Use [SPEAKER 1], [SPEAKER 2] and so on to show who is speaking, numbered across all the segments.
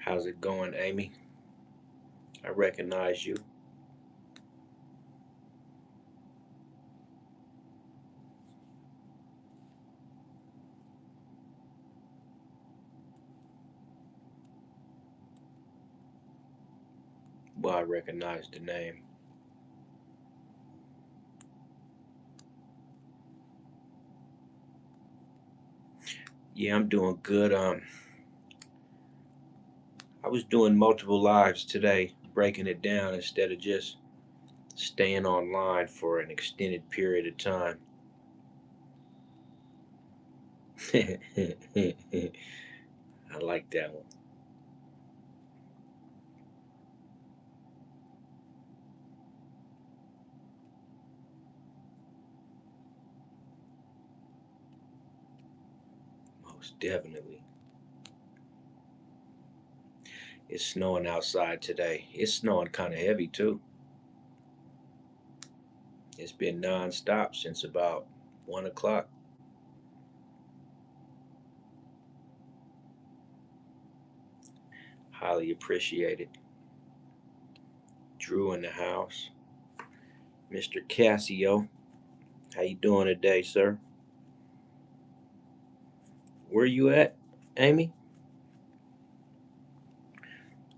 [SPEAKER 1] How's it going, Amy? I recognize you. Well, I recognize the name. Yeah, I'm doing good. I was doing multiple lives today, breaking it down instead of just staying online for an extended period of time. I like that one. Most definitely. It's snowing outside today. It's snowing kind of heavy too. It's been nonstop since about 1 o'clock. Highly appreciated. Drew in the house. Mr. Cassio, how you doing today, sir? Where you at, Amy?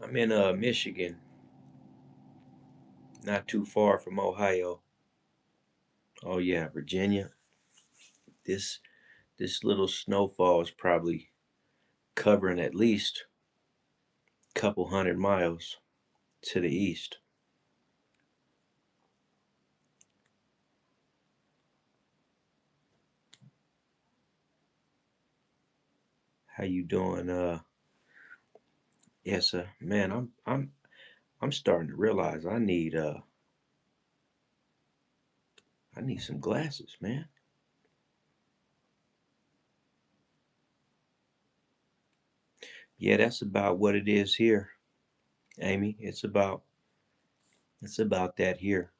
[SPEAKER 1] I'm in Michigan, not too far from Ohio. Oh yeah, Virginia. This this little snowfall is probably covering at least a couple hundred miles to the east. How you doing? Yes, man, I'm starting to realize I need some glasses, man. Yeah, that's about what it is here, Amy. It's about that here.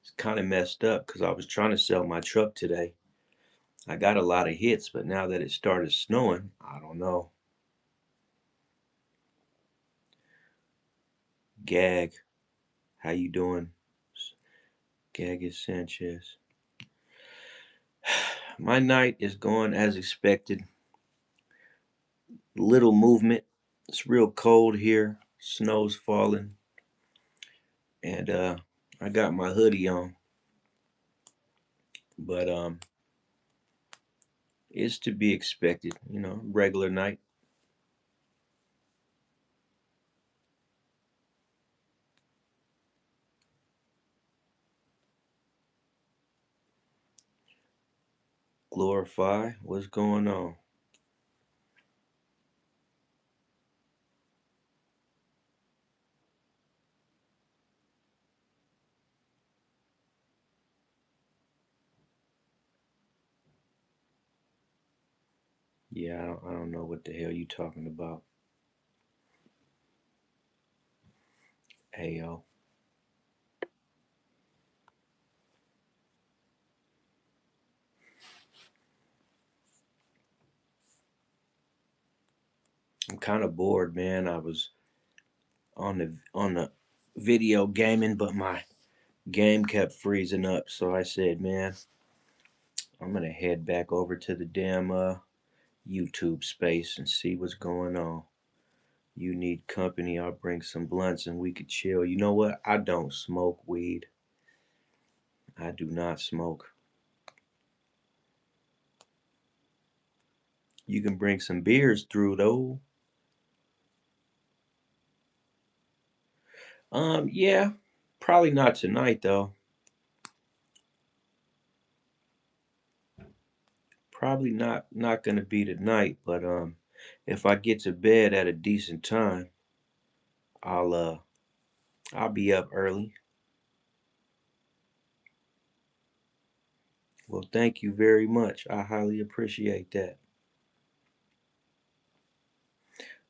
[SPEAKER 1] It's kind of messed up because I was trying to sell my truck today. I got a lot of hits, but now that it started snowing, I don't know. Gag, how you doing? Gag Sanchez. My night is going as expected. Little movement. It's real cold here. Snow's falling, and I got my hoodie on, but it's to be expected. Regular night. Glorify. What's going on? Yeah, I don't know what the hell you talking about. Ayo. I'm kind of bored, man. I was on the video gaming, but my game kept freezing up. So I said, man, I'm gonna head back over to the damn YouTube space and see what's going on. You need company? I'll bring some blunts and we could chill. You know what? I don't smoke weed. I do not smoke. You can bring some beers through though. Yeah, probably not tonight though. Probably not gonna be tonight, but if I get to bed at a decent time, I'll uh I'll be up early. Well, thank you very much. I highly appreciate that.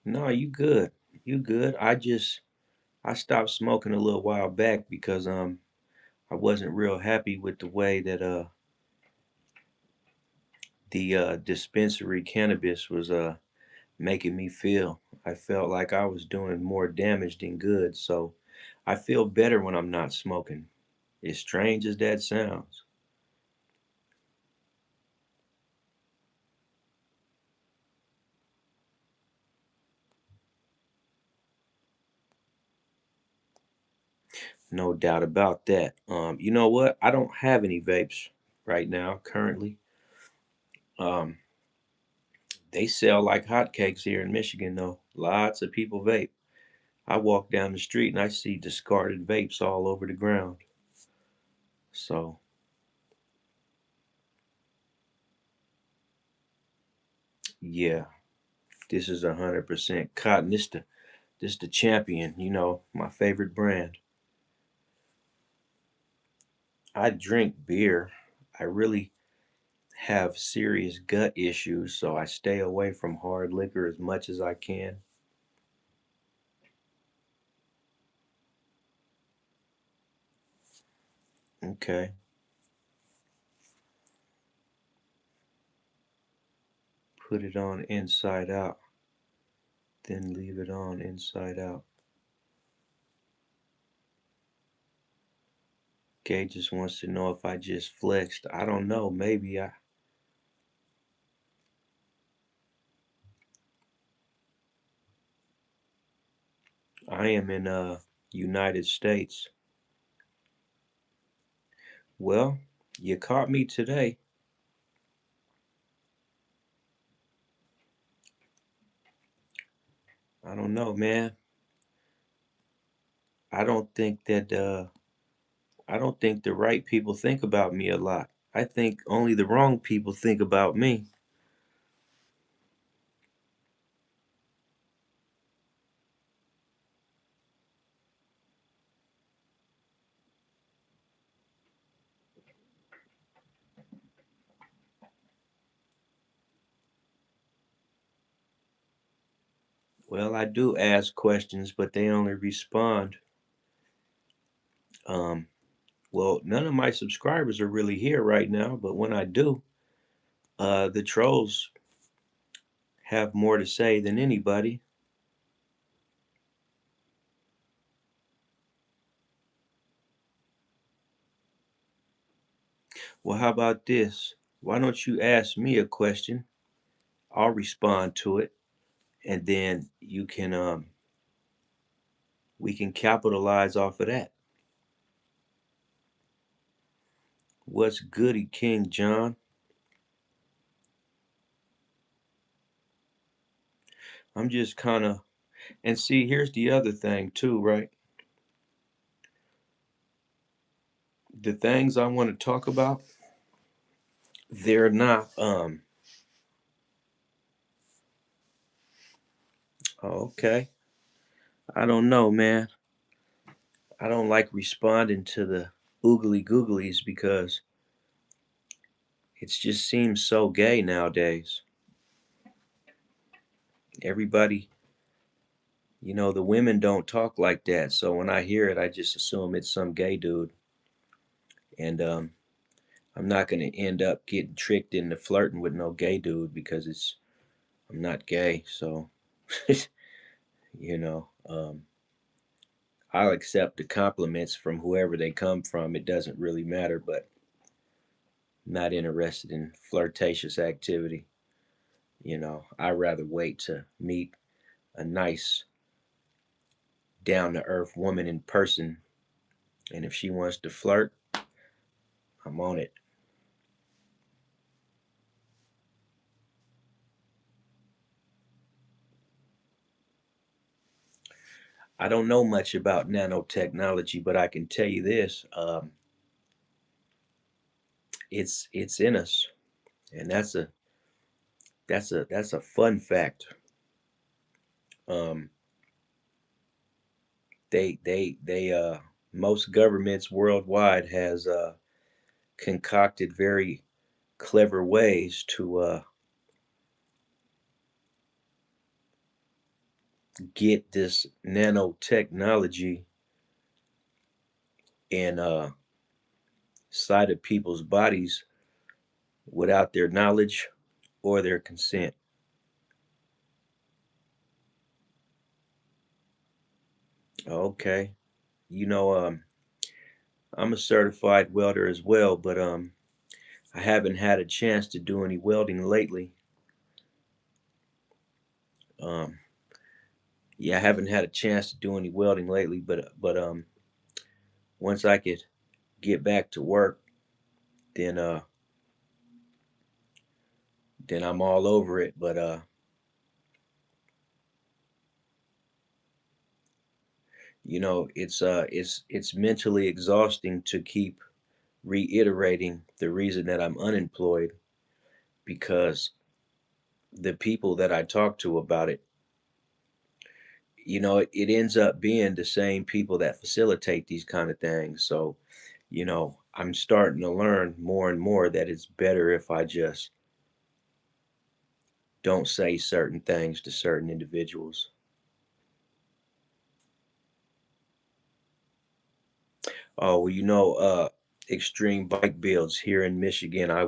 [SPEAKER 1] No, you good. You good. I stopped smoking a little while back because I wasn't real happy with the way that the dispensary cannabis was making me feel. I felt like I was doing more damage than good, so I feel better when I'm not smoking. As strange as that sounds. No doubt about that. You know what? I don't have any vapes right now, currently. Um, they sell like hotcakes here in Michigan, though. Lots of people vape. I walk down the street and I see discarded vapes all over the ground. So, yeah, this is 100% cotton. This the champion, my favorite brand. I drink beer. I really have serious gut issues, so I stay away from hard liquor as much as I can. Okay, put it on inside out, then leave it on inside out. Gay just wants to know if I just flexed. I don't know. Maybe I am in United States. Well, you caught me today. I don't know, man. I don't think that I don't think the right people think about me a lot. I think only the wrong people think about me. Well, I do ask questions, but they only respond. Um, well, none of my subscribers are really here right now, but when I do, the trolls have more to say than anybody. Well, how about this? Why don't you ask me a question? I'll respond to it, and then we can capitalize off of that. What's goody, King John? I'm just kind of, and see, here's the other thing too, right? The things I want to talk about, they're not, oh, okay. I don't know, man. I don't like responding to the oogly googlies because it just seems so gay nowadays. Everybody, the women don't talk like that. So when I hear it, I just assume it's some gay dude. And I'm not going to end up getting tricked into flirting with no gay dude because I'm not gay. So, you know, um, I'll accept the compliments from whoever they come from. It doesn't really matter, but I'm not interested in flirtatious activity. I'd rather wait to meet a nice, down to earth woman in person. And if she wants to flirt, I'm on it. I don't know much about nanotechnology, but I can tell you this: it's in us, and that's a fun fact. Um, they most governments worldwide has concocted very clever ways to get this nanotechnology in side of people's bodies without their knowledge or their consent. Okay. You know, I'm a certified welder as well, but I haven't had a chance to do any welding lately. Um, yeah, I haven't had a chance to do any welding lately, but once I could get back to work, then then I'm all over it. But you know, it's mentally exhausting to keep reiterating the reason that I'm unemployed, because the people that I talk to about it, you know, it ends up being the same people that facilitate these kind of things. So, you know, I'm starting to learn more and more that it's better if I just don't say certain things to certain individuals. Oh, well, you know, extreme bike builds here in Michigan. I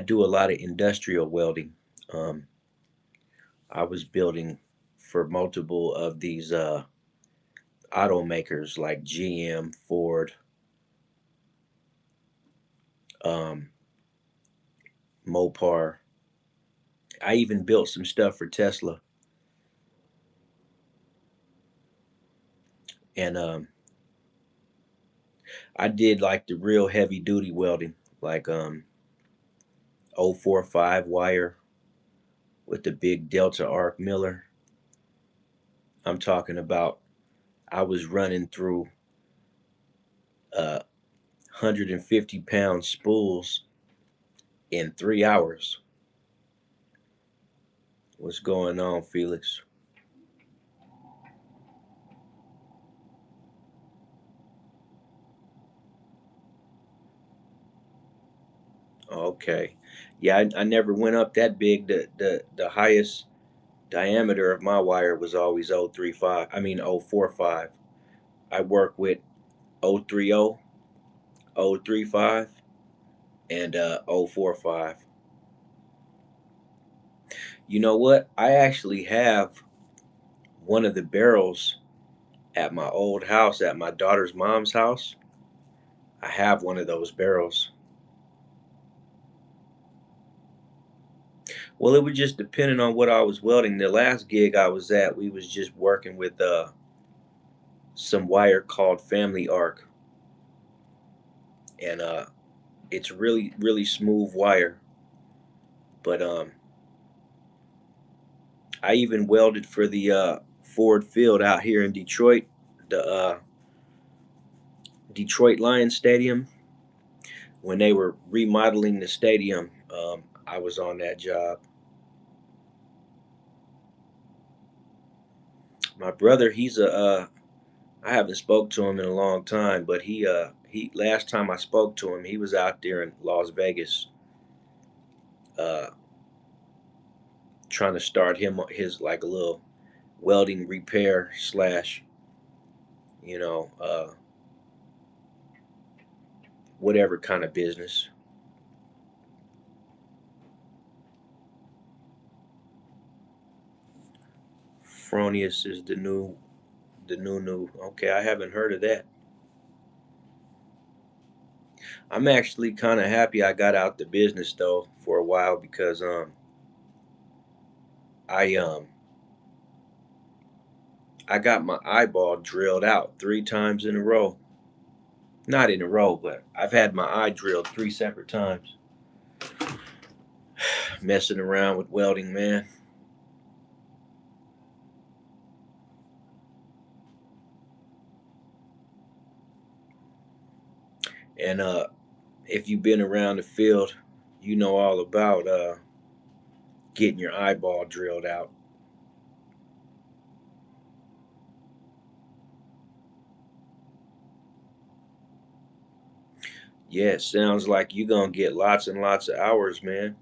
[SPEAKER 1] do a lot of industrial welding. Um, I was building for multiple of these automakers like GM, Ford, um, Mopar. I even built some stuff for Tesla, and I did like the real heavy duty welding, like 045 wire with the big Delta arc Miller. I'm talking about I was running through 150-pound spools in 3 hours. What's going on, Felix? Okay. Yeah, I never went up that big. The highest diameter of my wire was always 035. I mean 045. I work with 030, 035, and 045. You know what? I actually have one of the barrels at my old house, at my daughter's mom's house. I have one of those barrels. Well, it was just depending on what I was welding. The last gig I was at, we was just working with some wire called Family Arc, and it's really smooth wire. But I even welded for the Ford Field out here in Detroit, the Detroit Lions Stadium. When they were remodeling the stadium, I was on that job. My brother, he's a I haven't spoke to him in a long time, but he last time I spoke to him, he was out there in Las Vegas, uh, trying to start his like a little welding repair slash, you know, whatever kind of business. Fronius is the new. Okay, I haven't heard of that. I'm actually kind of happy I got out the business though for a while, because I um I got my eyeball drilled out 3 times in a row. Not in a row, but I've had my eye drilled 3 separate times. Messing around with welding, man. And if you've been around the field, you know all about getting your eyeball drilled out. Yeah, it sounds like you're gonna get lots and lots of hours, man.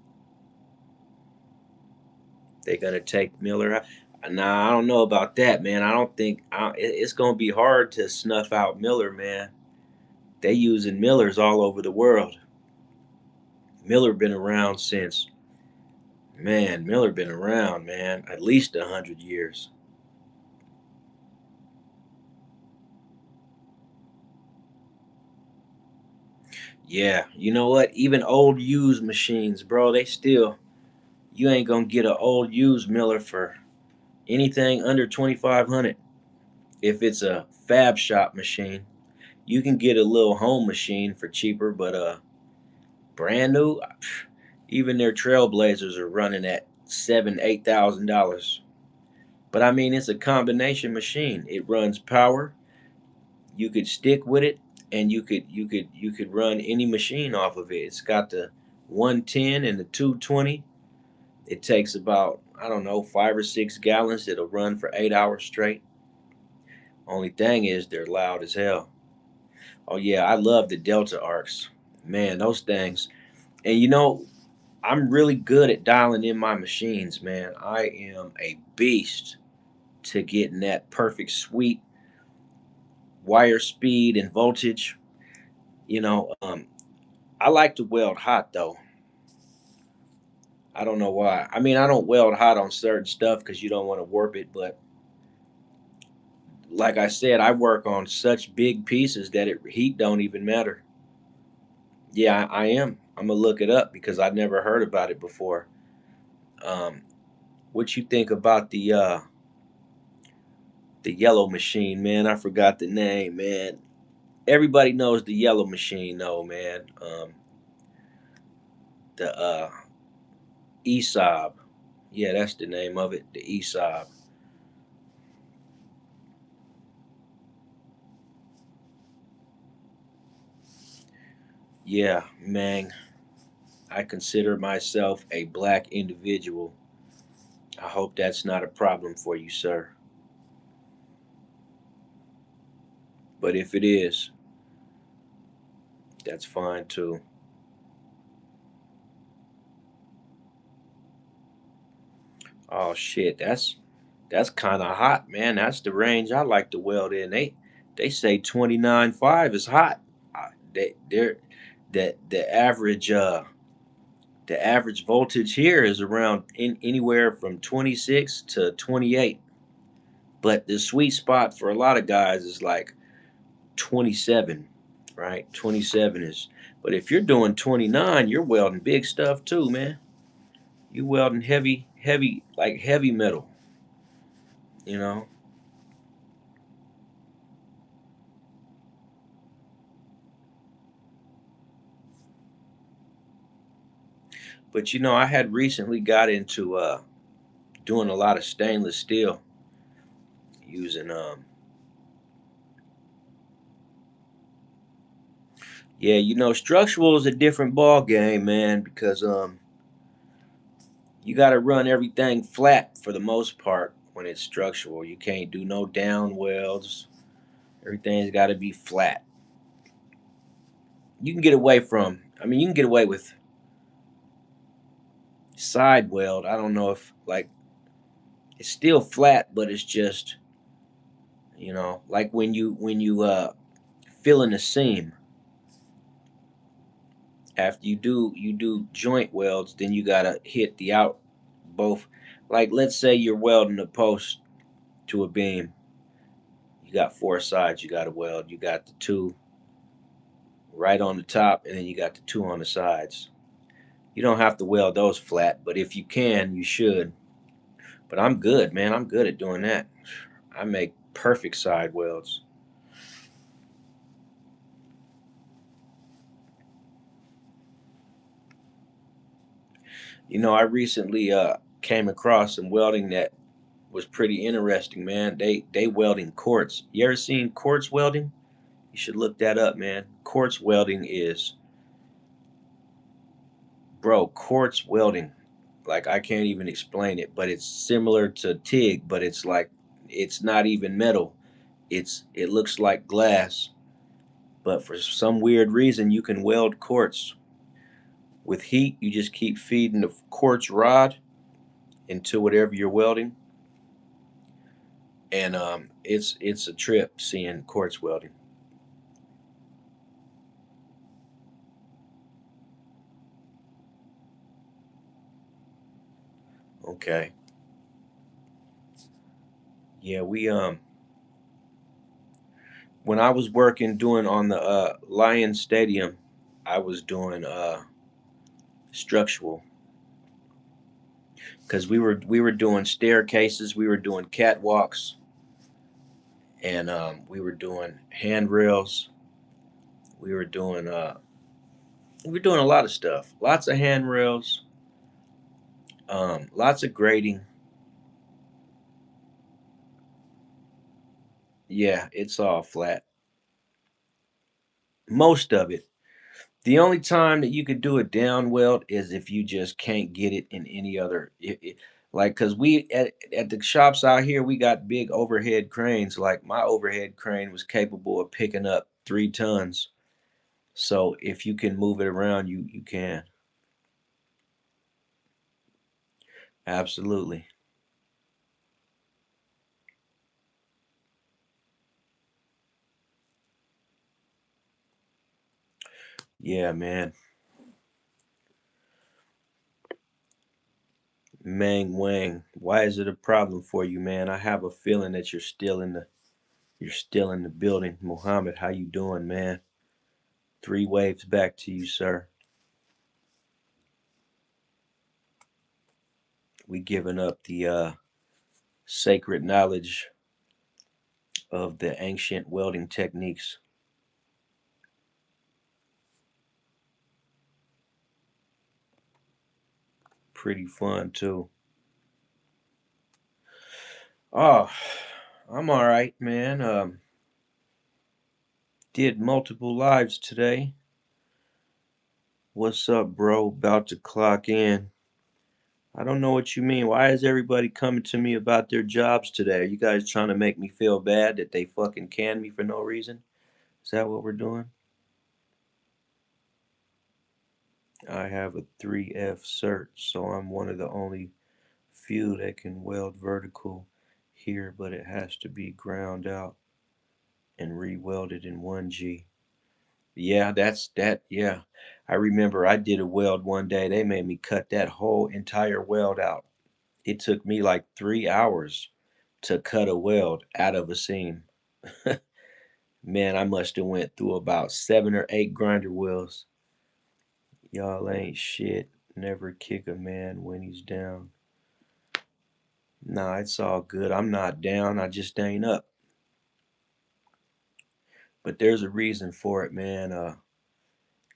[SPEAKER 1] They're gonna take Miller out. Nah, I don't know about that, man. I don't think it's gonna be hard to snuff out Miller, man. They using Millers all over the world. Miller been around since, man, Miller been around, man, at least 100 years. Yeah, you know what? Even old used machines, bro, they still, you ain't gonna get an old used Miller for anything under 2,500. If it's a fab shop machine, you can get a little home machine for cheaper, but brand new, even their Trailblazers are running at $7,000, $8,000. But I mean, it's a combination machine. It runs power. You could stick with it, and you could run any machine off of it. It's got the 110 and the 220. It takes about, I don't know, 5 or 6 gallons. It'll run for 8 hours straight. Only thing is they're loud as hell. Oh yeah, I love the Delta Arcs. Man, those things. And I'm really good at dialing in my machines, man. I am a beast to getting that perfect sweet wire speed and voltage. You know, I like to weld hot though. I don't know why. I mean, I don't weld hot on certain stuff because you don't want to warp it. But like I said, I work on such big pieces that heat don't even matter. Yeah, I am. I'm gonna look it up because I never heard about it before. Um, what you think about the yellow machine, man? I forgot the name, man. Everybody knows the yellow machine, though, man. The ESOB. Yeah, that's the name of it. The ESOB. Yeah, man. I consider myself a black individual. I hope that's not a problem for you, sir. But if it is, that's fine too. Oh shit, that's kind of hot, man. That's the range I like to weld in. They say 29.5 is hot. They're that the average voltage here is around anywhere from 26 to 28. But the sweet spot for a lot of guys is like 27, right? 27 is, but if you're doing 29, you're welding big stuff too, man. You welding heavy, like heavy metal, you know? But I had recently got into doing a lot of stainless steel using yeah, structural is a different ball game, man, because you got to run everything flat for the most part when it's structural. You can't do no down welds. Everything's got to be flat. You can get away from, I mean, you can get away with side weld. I don't know if like it's still flat, but it's just, like when you fill in a seam after you do joint welds, then you got to hit the out both. Like let's say you're welding a post to a beam. You got four sides you got to weld. You got the two right on the top, and then you got the two on the sides. You don't have to weld those flat, but if you can, you should. But I'm good, man. I'm good at doing that. I make perfect side welds. I recently came across some welding that was pretty interesting, man. They welding quartz. You ever seen quartz welding? You should look that up, man. Quartz welding is, bro, quartz welding. Like I can't even explain it, but it's similar to TIG, but it's like it's not even metal. It looks like glass, but for some weird reason you can weld quartz. With heat, you just keep feeding the quartz rod into whatever you're welding, and it's a trip seeing quartz welding. Okay. Yeah, we when I was working doing on the Lions Stadium, I was doing structural because we were doing staircases, we were doing catwalks, and we were doing handrails. We were doing a lot of stuff. Lots of handrails, lots of grading. Yeah, it's all flat. Most of it. The only time that you could do a down weld is if you just can't get it in any other like because we at the shops out here we got big overhead cranes. Like my overhead crane was capable of picking up 3 tons. So if you can move it around, you can. Absolutely. Yeah, man. Mang Wang. Why is it a problem for you, man? I have a feeling that you're still in the building. Muhammad, how you doing, man? 3 waves back to you, sir. We giving up the sacred knowledge of the ancient welding techniques. Pretty fun too. Oh, I'm all right, man. Did multiple lives today. What's up, bro? About to clock in. I don't know what you mean. Why is everybody coming to me about their jobs today? Are you guys trying to make me feel bad that they fucking canned me for no reason? Is that what we're doing? I have a 3F cert, so I'm one of the only few that can weld vertical here, but it has to be ground out and re-welded in 1G. Yeah, that's that. Yeah, I remember I did a weld one day. They made me cut that whole entire weld out. It took me like 3 hours to cut a weld out of a seam. Man, I must have went through about 7 or 8 grinder wheels. Y'all ain't shit. Never kick a man when he's down. Nah, it's all good. I'm not down. I just ain't up. But there's a reason for it, man.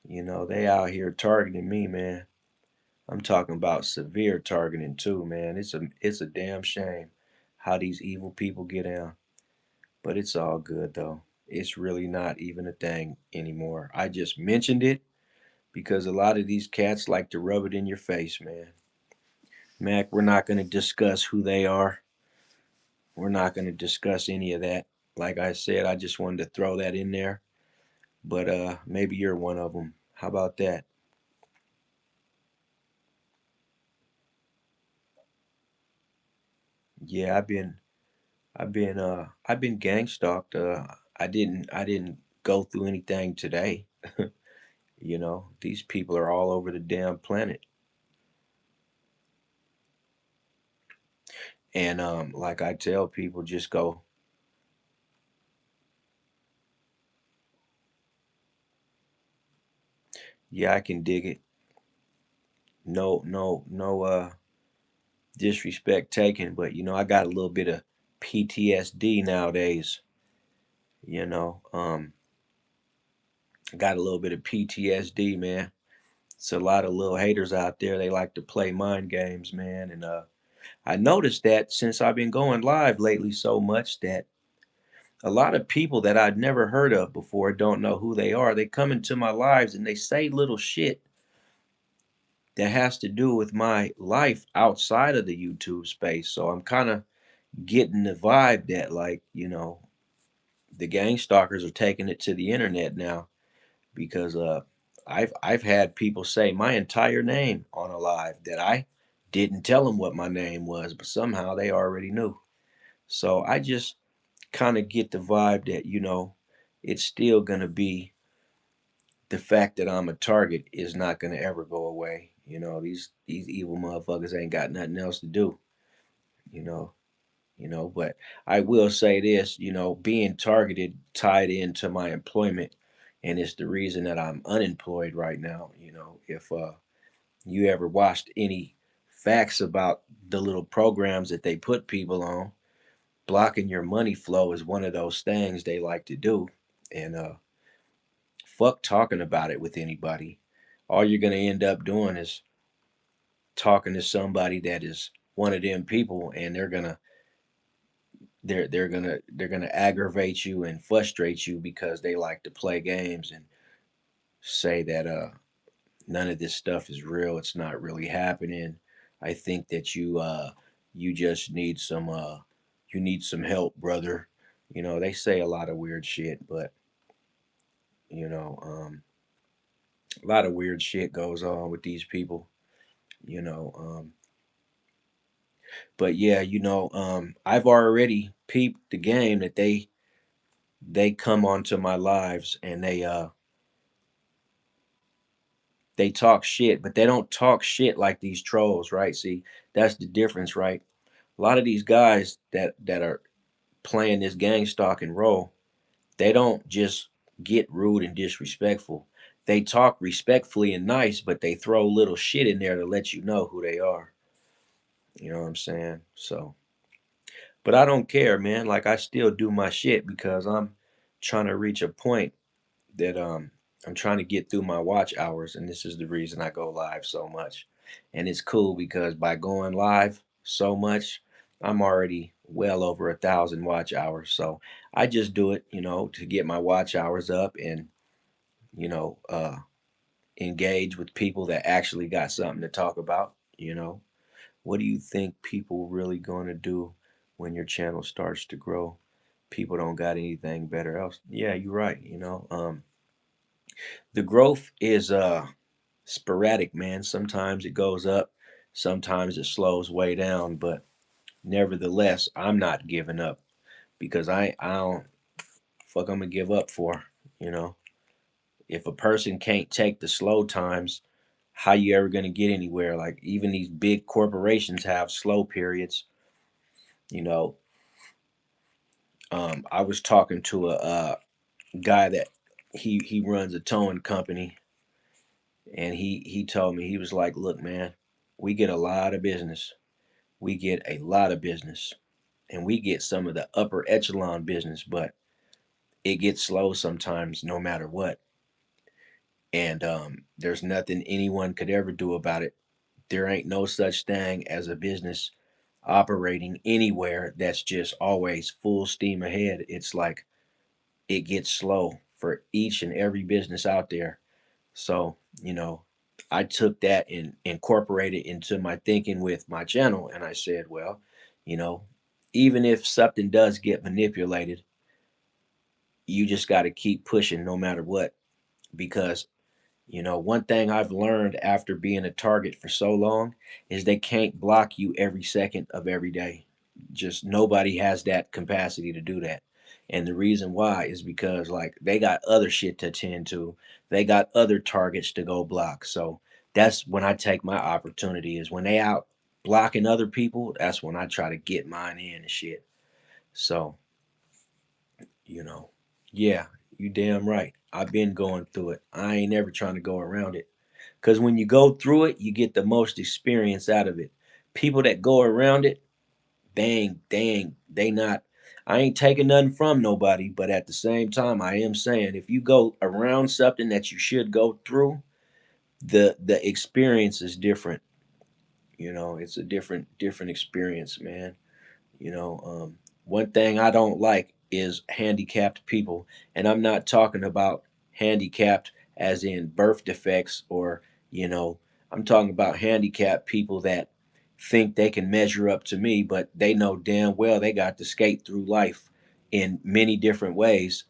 [SPEAKER 1] They out here targeting me, man. I'm talking about severe targeting too, man. It's a damn shame how these evil people get down. But it's all good though. It's really not even a thing anymore. I just mentioned it because a lot of these cats like to rub it in your face, man. Mac, we're not going to discuss who they are. We're not going to discuss any of that. Like I said, I just wanted to throw that in there. But maybe you're one of them. How about that? Yeah, I've been gang stalked. I didn't go through anything today. These people are all over the damn planet. And like I tell people, just go. Yeah, I can dig it. No, no, no disrespect taken, but I got a little bit of PTSD nowadays. You know, um, I got a little bit of PTSD, man. It's a lot of little haters out there. They like to play mind games, man. And I noticed that since I've been going live lately so much that a lot of people that I'd never heard of before don't know who they are. They come into my lives and they say little shit that has to do with my life outside of the YouTube space. So I'm kind of getting the vibe that, like, the gang stalkers are taking it to the internet now because I've had people say my entire name on a live that I didn't tell them what my name was, but somehow they already knew. So I just kind of get the vibe that it's still gonna be the fact that I'm a target is not gonna ever go away. You know, these evil motherfuckers ain't got nothing else to do. You know, but I will say this, being targeted tied into my employment, and it's the reason that I'm unemployed right now. If you ever watched any facts about the little programs that they put people on, blocking your money flow is one of those things they like to do. And fuck talking about it with anybody. All you're gonna end up doing is talking to somebody that is one of them people, and they're gonna aggravate you and frustrate you because they like to play games and say that none of this stuff is real. It's not really happening. I think that you just need some help, brother. They say a lot of weird shit, but you know, a lot of weird shit goes on with these people. You know, but yeah, I've already peeped the game that they come onto my lives and they talk shit, but they don't talk shit like these trolls, right? See, that's the difference, right? A lot of these guys that are playing this gang stalking role, they don't just get rude and disrespectful. They talk respectfully and nice, but they throw little shit in there to let you know who they are. You know what I'm saying? So, but I don't care, man. Like I still do my shit because I'm trying to reach a point that I'm trying to get through my watch hours, and this is the reason I go live so much. And it's cool because by going live so much, I'm already well over 1,000 watch hours. So I just do it, to get my watch hours up and you know uh, engage with people that actually got something to talk about. What do you think people really going to do when your channel starts to grow? People don't got anything better else. Yeah, you're right. The growth is sporadic, man. Sometimes it goes up, sometimes it slows way down, but nevertheless, I'm not giving up because I don't fuck I'm gonna give up for, you know. If a person can't take the slow times, how you ever gonna get anywhere? Like even these big corporations have slow periods, you know. I was talking to a guy that he runs a towing company, and he told me, he was like, "Look, man, we get a lot of business. We get a lot of business, and we get some of the upper echelon business, but it gets slow sometimes, no matter what. And there's nothing anyone could ever do about it. There ain't no such thing as a business operating anywhere that's just always full steam ahead. It's like it gets slow for each and every business out there. So, I took that and incorporated into my thinking with my channel. And I said, well, you know, even if something does get manipulated, you just got to keep pushing no matter what. Because, one thing I've learned after being a target for so long is they can't block you every second of every day. Just nobody has that capacity to do that. And the reason why is because like they got other shit to attend to. They got other targets to go block. So that's when I take my opportunity is when they out blocking other people, that's when I try to get mine in and shit. So, you know, yeah, you damn right. I've been going through it. I ain't never trying to go around it. Cause when you go through it, you get the most experience out of it. People that go around it, they not. I ain't taking nothing from nobody, but at the same time, I am saying if you go around something that you should go through, the experience is different. It's a different experience, man. One thing I don't like is handicapped people, and I'm not talking about handicapped as in birth defects or you know, I'm talking about handicapped people that think they can measure up to me, but they know damn well they got to skate through life in many different ways,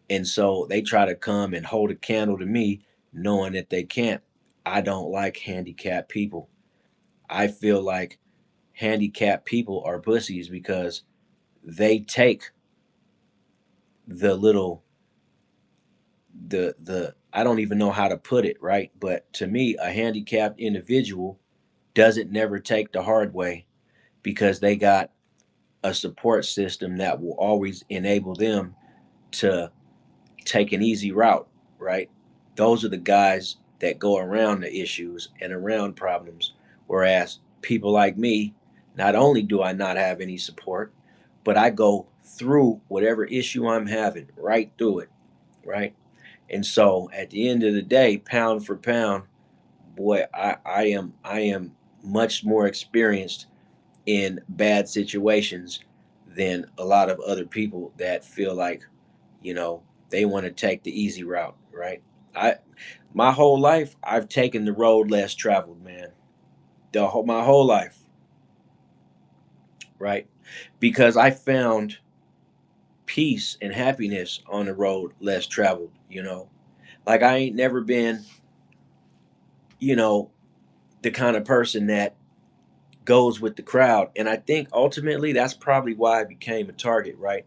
[SPEAKER 1] and so they try to come and hold a candle to me, knowing that they can't. I don't like handicapped people. I feel like handicapped people are pussies because they take the little the I don't even know how to put it, right? But to me, a handicapped individual doesn't never take the hard way because they got a support system that will always enable them to take an easy route, right? Those are the guys that go around the issues and around problems. Whereas people like me, not only do I not have any support, but I go through whatever issue I'm having, right through it, right? And so at the end of the day, pound for pound, boy, I am much more experienced in bad situations than a lot of other people that feel like, you know, they want to take the easy route, right? I My whole life I've taken the road less traveled, man. My whole life, right? Because I found peace and happiness on the road less traveled, you know. Like I ain't never been, you know, the kind of person that goes with the crowd. And I think ultimately that's probably why I became a target, right?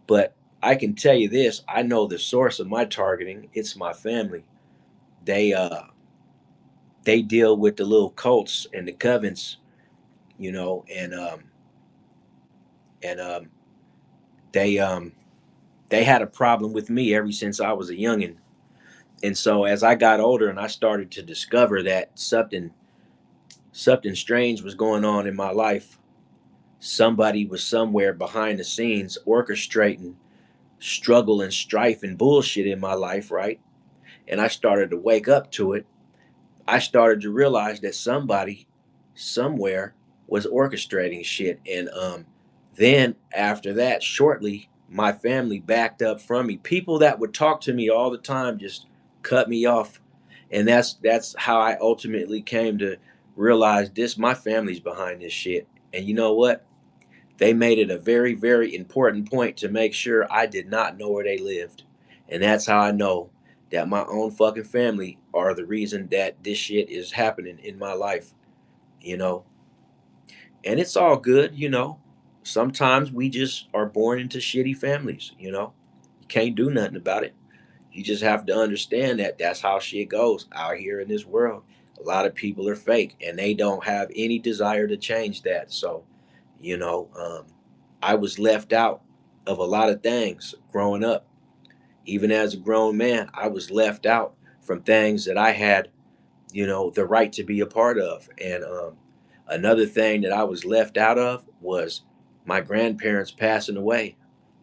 [SPEAKER 1] But I can tell you this, I know the source of my targeting. It's my family. They they deal with the little cults and the covens, you know, and they they had a problem with me ever since I was a youngin. And so as I got older and I started to discover that something strange was going on in my life, somebody was somewhere behind the scenes orchestrating struggle and strife and bullshit in my life, right? And I started to wake up to it. I started to realize that somebody somewhere was orchestrating shit. And then after that, shortly, my family backed up from me. People that would talk to me all the time just cut me off. And that's how I ultimately came to realize this my family's behind this shit. And you know what? They made it a very, very important point to make sure I did not know where they lived. And that's how I know that my own fucking family are the reason that this shit is happening in my life, you know? And it's all good, you know? Sometimes we just are born into shitty families, you know? You can't do nothing about it. You just have to understand that that's how shit goes out here in this world. A lot of people are fake and they don't have any desire to change that. So, you know, I was left out of a lot of things growing up. Even as a grown man, I was left out from things that I had, you know, the right to be a part of. And another thing that I was left out of was my grandparents passing away.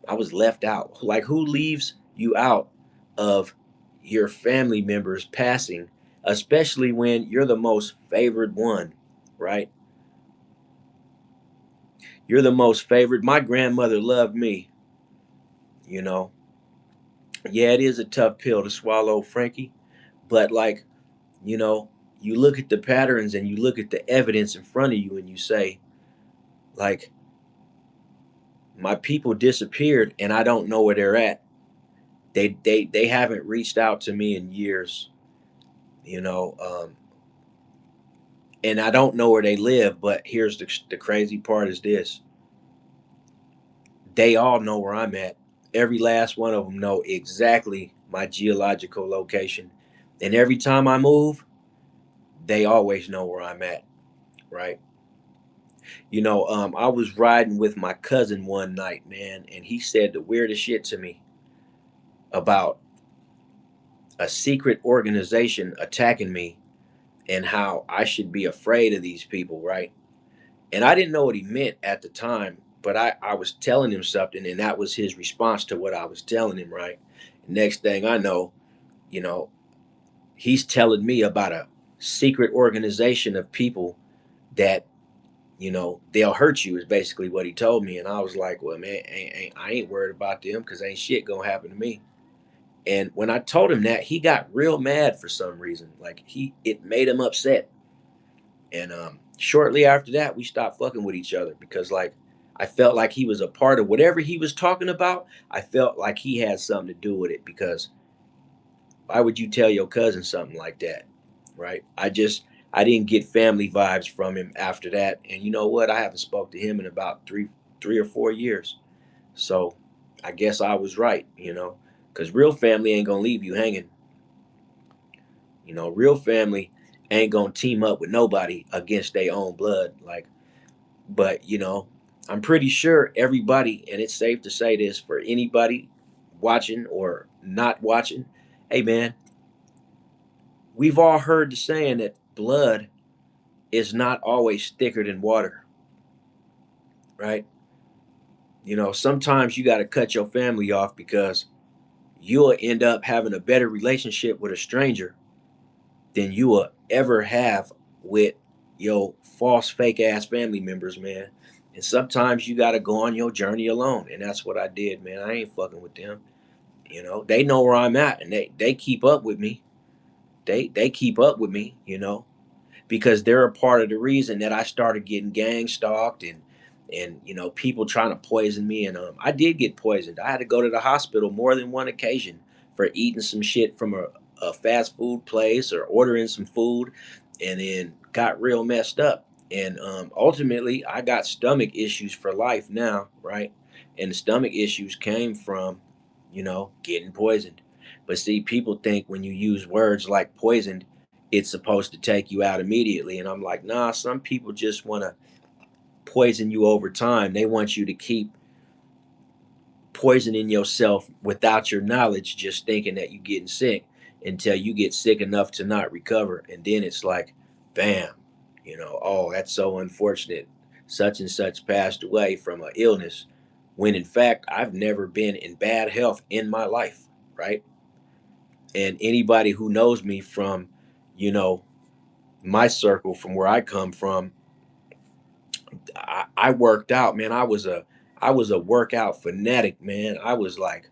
[SPEAKER 1] I was left out. Like, who leaves you out of your family members passing, especially when you're the most favored one, right? You're the most favored. My grandmother loved me, you know. Yeah, it is a tough pill to swallow, Frankie, but like, you know, you look at the patterns and you look at the evidence in front of you and you say, like, my people disappeared and I don't know where they're at. They haven't reached out to me in years, you know. And I don't know where they live, but here's the crazy part is this. They all know where I'm at. Every last one of them know exactly my geological location. And every time I move, they always know where I'm at, right? You know, I was riding with my cousin one night, man, and he said the weirdest shit to me about a secret organization attacking me and how I should be afraid of these people, right? And I didn't know what he meant at the time, but I was telling him something, and that was his response to what I was telling him, right? Next thing I know, you know, he's telling me about a secret organization of people that, you know, they'll hurt you is basically what he told me. And I was like, well, man, I ain't worried about them because ain't shit gonna happen to me. And when I told him that, he got real mad for some reason. Like it made him upset. And shortly after that, we stopped fucking with each other because, like, I felt like he was a part of whatever he was talking about. I felt like he had something to do with it because why would you tell your cousin something like that, right? I didn't get family vibes from him after that. And you know what? I haven't spoke to him in about 3 or 4 years. So I guess I was right, you know. because real family ain't gonna leave you hanging. You know, real family ain't gonna team up with nobody against their own blood. Like, but I'm pretty sure everybody, and it's safe to say this for anybody watching or not watching, hey man, we've all heard the saying that blood is not always thicker than water, right? Sometimes you got to cut your family off because you'll end up having a better relationship with a stranger than you will ever have with your false fake ass family members, man. And sometimes you got to go on your journey alone, and that's what I did, man. I ain't fucking with them. They know where I'm at, and they keep up with me. They keep up with me, because they're a part of the reason that I started getting gang stalked and people trying to poison me, and I did get poisoned. I had to go to the hospital more than one occasion for eating some shit from a fast food place or ordering some food, and then got real messed up. And ultimately, I got stomach issues for life now, right? And the stomach issues came from getting poisoned. But see, people think when you use words like poisoned, it's supposed to take you out immediately. And I'm like, nah, some people just want to poison you over time. They want you to keep poisoning yourself without your knowledge, just thinking that you're getting sick until you get sick enough to not recover. And then it's like, bam, oh, that's so unfortunate. Such and such passed away from an illness. When in fact, I've never been in bad health in my life, right? And anybody who knows me from, you know, my circle, from where I come from, I worked out, man. I was a workout fanatic, man. I was like,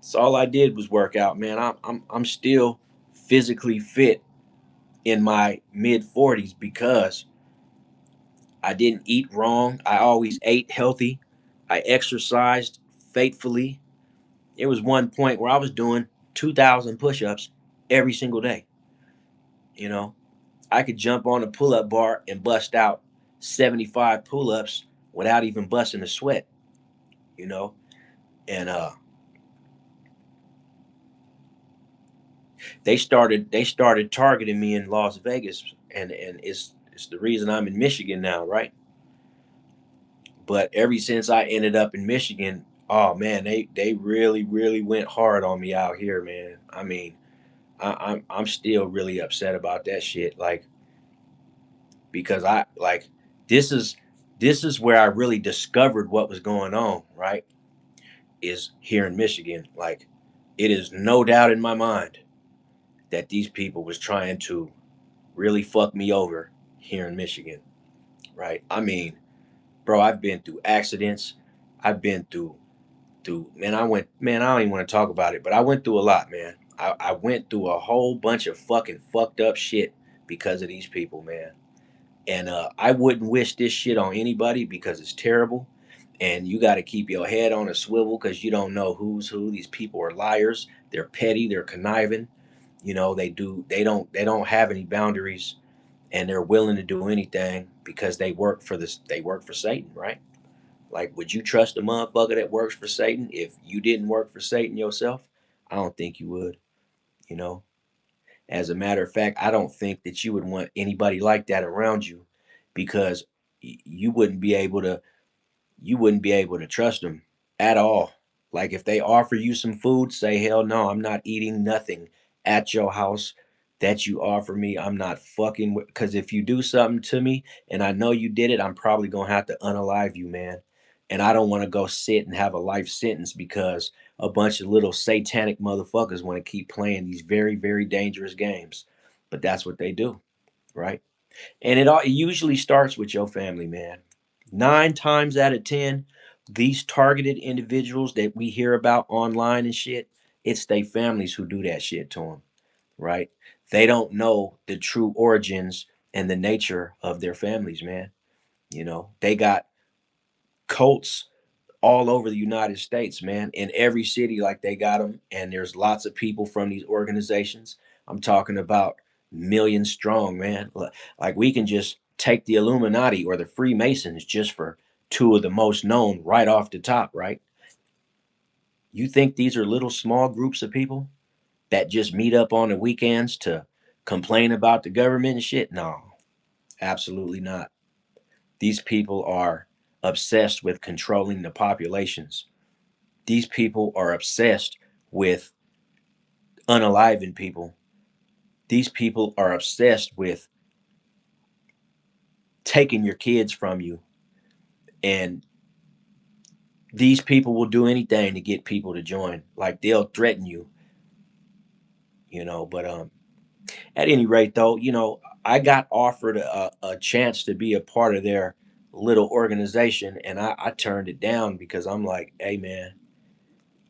[SPEAKER 1] so all I did was work out, man. I'm still physically fit in my mid 40s because I didn't eat wrong. I always ate healthy. I exercised faithfully. It was one point where I was doing 2,000 push-ups every single day. You know, I could jump on a pull-up bar and bust out 75 pull-ups without even busting a sweat. You know, and they started targeting me in Las Vegas, and it's the reason I'm in Michigan now, right? But ever since I ended up in Michigan, oh man, they really went hard on me out here, man. I mean, I'm still really upset about that shit, like because I like this is this is where I really discovered what was going on, right? Is here in Michigan, like it is no doubt in my mind that these people was trying to really fuck me over here in Michigan, right? I mean, bro, I've been through accidents. I've been through man, I don't even want to talk about it, but I went through a lot, man. I went through a whole bunch of fucking fucked up shit because of these people, man. And I wouldn't wish this shit on anybody because it's terrible. And you got to keep your head on a swivel because you don't know who's who. These people are liars. They're petty. They're conniving. They don't have any boundaries, and they're willing to do anything because they work for this. They work for Satan, right? Like, would you trust a motherfucker that works for Satan if you didn't work for Satan yourself? I don't think you would. You know. As a matter of fact, I don't think that you would want anybody like that around you because you wouldn't be able to trust them at all. Like if they offer you some food, say hell no, I'm not eating nothing at your house that you offer me. I'm not fucking with, because if you do something to me and I know you did it, I'm probably gonna have to unalive you, man. And I don't want to go sit and have a life sentence because a bunch of little satanic motherfuckers want to keep playing these very, very dangerous games. But that's what they do, right? And it usually starts with your family, man. 9 times out of 10, these targeted individuals that we hear about online and shit, it's their families who do that shit to them, right? They don't know the true origins and the nature of their families, man. They got cults all over the United States, man. In every city, like they got them, and there's lots of people from these organizations. I'm talking about millions strong, man. Like we can just take the Illuminati or the Freemasons just for two of the most known right off the top, right? You think these are little small groups of people that just meet up on the weekends to complain about the government and shit? No, absolutely not. These people are obsessed with controlling the populations. These people are obsessed with unaliving people. These people are obsessed with taking your kids from you. And these people will do anything to get people to join. Like they'll threaten you, but at any rate though, I got offered a chance to be a part of their little organization, and I turned it down because I'm like, hey man,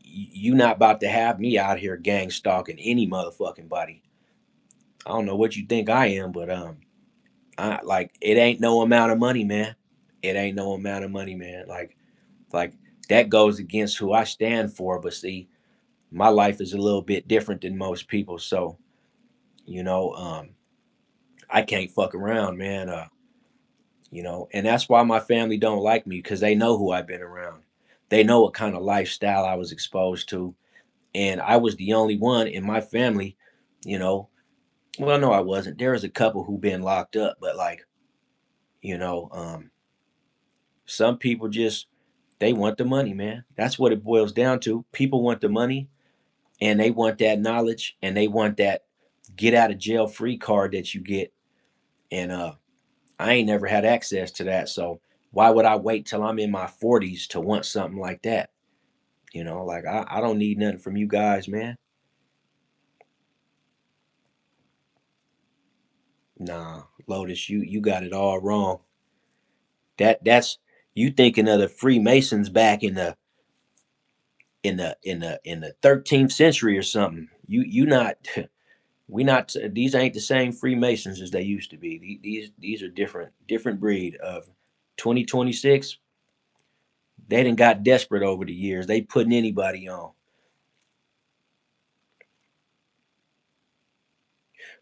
[SPEAKER 1] you not about to have me out here gang stalking any motherfucking body. I don't know what you think I am, but I like it ain't no amount of money, man. It ain't no amount of money, man. Like that goes against who I stand for. But see, my life is a little bit different than most people, so you know, I can't fuck around, man. And that's why my family don't like me because they know who I've been around. They know what kind of lifestyle I was exposed to, and I was the only one in my family, you know. Well, no, I wasn't. There was a couple who been locked up, but like, you know, um, some people just they want the money, man. That's what it boils down to. People want the money, and they want that knowledge, and they want that get out of jail free card that you get. And I ain't never had access to that, so why would I wait till I'm in my 40s to want something like that? Like I don't need nothing from you guys, man. Nah, Lotus, you got it all wrong. That's you thinking of the Freemasons back in the 13th century or something. You not we not these ain't the same Freemasons as they used to be. These are different breed of 2026. They done got desperate over the years. They putting anybody on.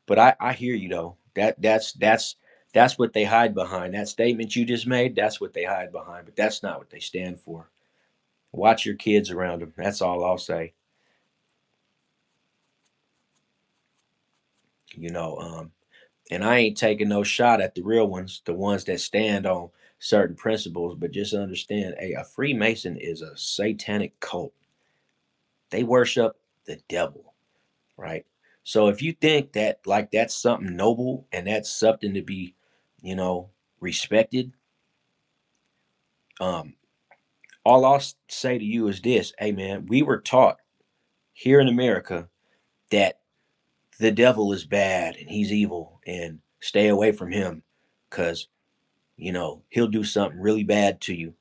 [SPEAKER 1] But I hear you though. That's what they hide behind. That statement you just made, that's what they hide behind. But that's not what they stand for. Watch your kids around them. That's all I'll say. You know, and I ain't taking no shot at the real ones, the ones that stand on certain principles. But just understand, a Freemason is a satanic cult. They worship the devil, right? So if you think that like that's something noble and that's something to be, you know, respected, um, all I'll say to you is this: hey man, we were taught here in America that the devil is bad and he's evil and stay away from him because he'll do something really bad to you.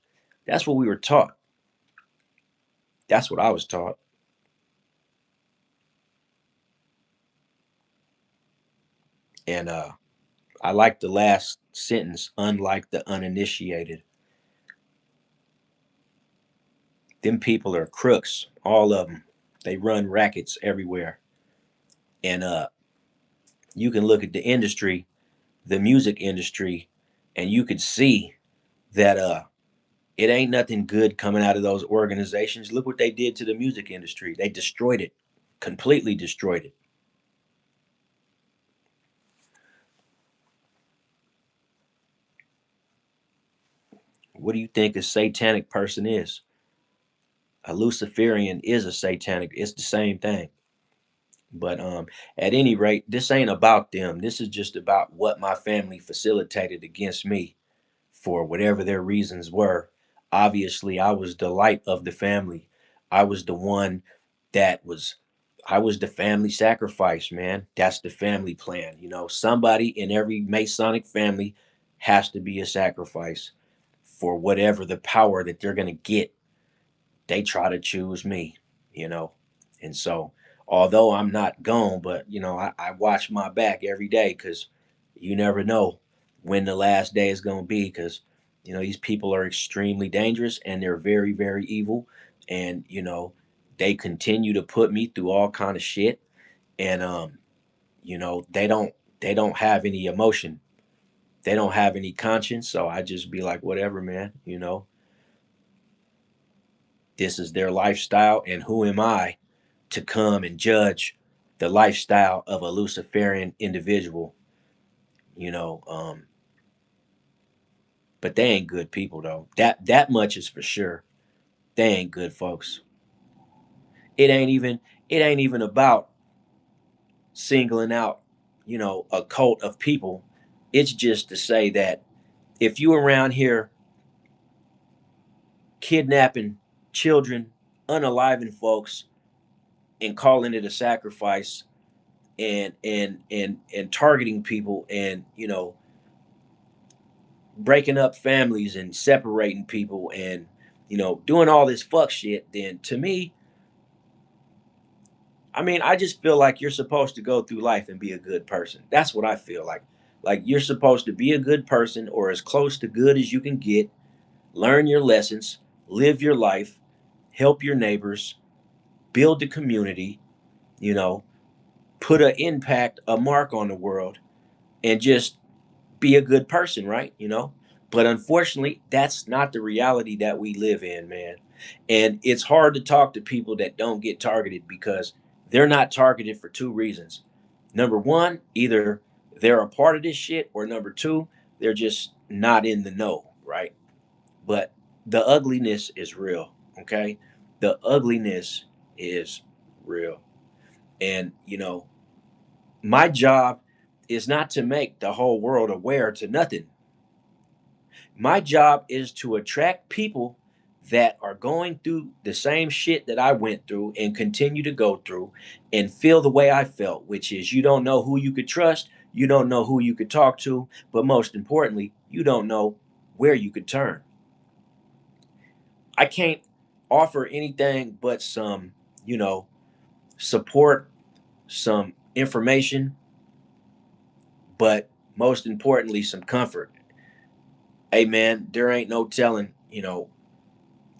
[SPEAKER 1] That's what we were taught. That's what I was taught. And I like the last sentence, unlike the uninitiated. Them people are crooks, all of them. They run rackets everywhere. And you can look at the industry, the music industry, and you could see that it ain't nothing good coming out of those organizations. Look what they did to the music industry. They destroyed it, completely destroyed it. What do you think a satanic person is? A Luciferian is a satanic. It's the same thing. But at any rate, this ain't about them. This is just about what my family facilitated against me for whatever their reasons were. Obviously, I was the light of the family. I was the one that was I was the family sacrifice, man. That's the family plan. Somebody in every Masonic family has to be a sacrifice for whatever the power that they're going to get. They try to choose me, you know. And so, although I'm not gone, but I watch my back every day because you never know when the last day is going to be. Because these people are extremely dangerous and they're very, very evil, and they continue to put me through all kind of shit, and they don't have any emotion, they don't have any conscience. So I just be like, whatever, man. This is their lifestyle, and who am I to come and judge the lifestyle of a Luciferian individual? You know, but they ain't good people though. That much is for sure. They ain't good folks. It ain't even it ain't even about singling out, a cult of people. It's just to say that if you around here kidnapping children, unaliving folks, and calling it a sacrifice, and targeting people, and breaking up families and separating people, and doing all this fuck shit, then to me, I mean, I just feel like you're supposed to go through life and be a good person. That's what I feel like. Like you're supposed to be a good person, or as close to good as you can get, learn your lessons, live your life, help your neighbors, build the community, you know, put an impact, a mark on the world, and just be a good person, right? But unfortunately, that's not the reality that we live in, man. And it's hard to talk to people that don't get targeted because they're not targeted for two reasons. Number one, either they're a part of this shit, or number two, they're just not in the know, right? But the ugliness is real, okay? The ugliness is real. And, my job is not to make the whole world aware to nothing. My job is to attract people that are going through the same shit that I went through and continue to go through, and feel the way I felt, which is you don't know who you could trust, you don't know who you could talk to, but most importantly, you don't know where you could turn. I can't offer anything but some, you know, support, some information, but most importantly, some comfort. Hey man, there ain't no telling,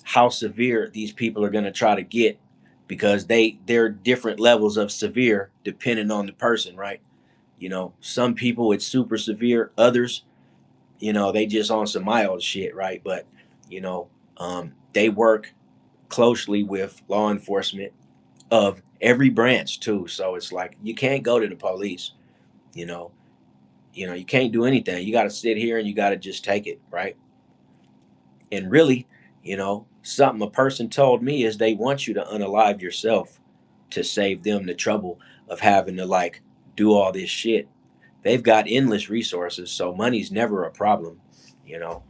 [SPEAKER 1] how severe these people are going to try to get, because they're different levels of severe depending on the person, right? Some people it's super severe, others, they just on some mild shit, right? But you know they work closely with law enforcement of every branch too, so it's like you can't go to the police. you know you can't do anything. You got to sit here and you got to just take it, right? And really, something a person told me is they want you to unalive yourself to save them the trouble of having to like do all this shit. They've got endless resources, so money's never a problem, you know.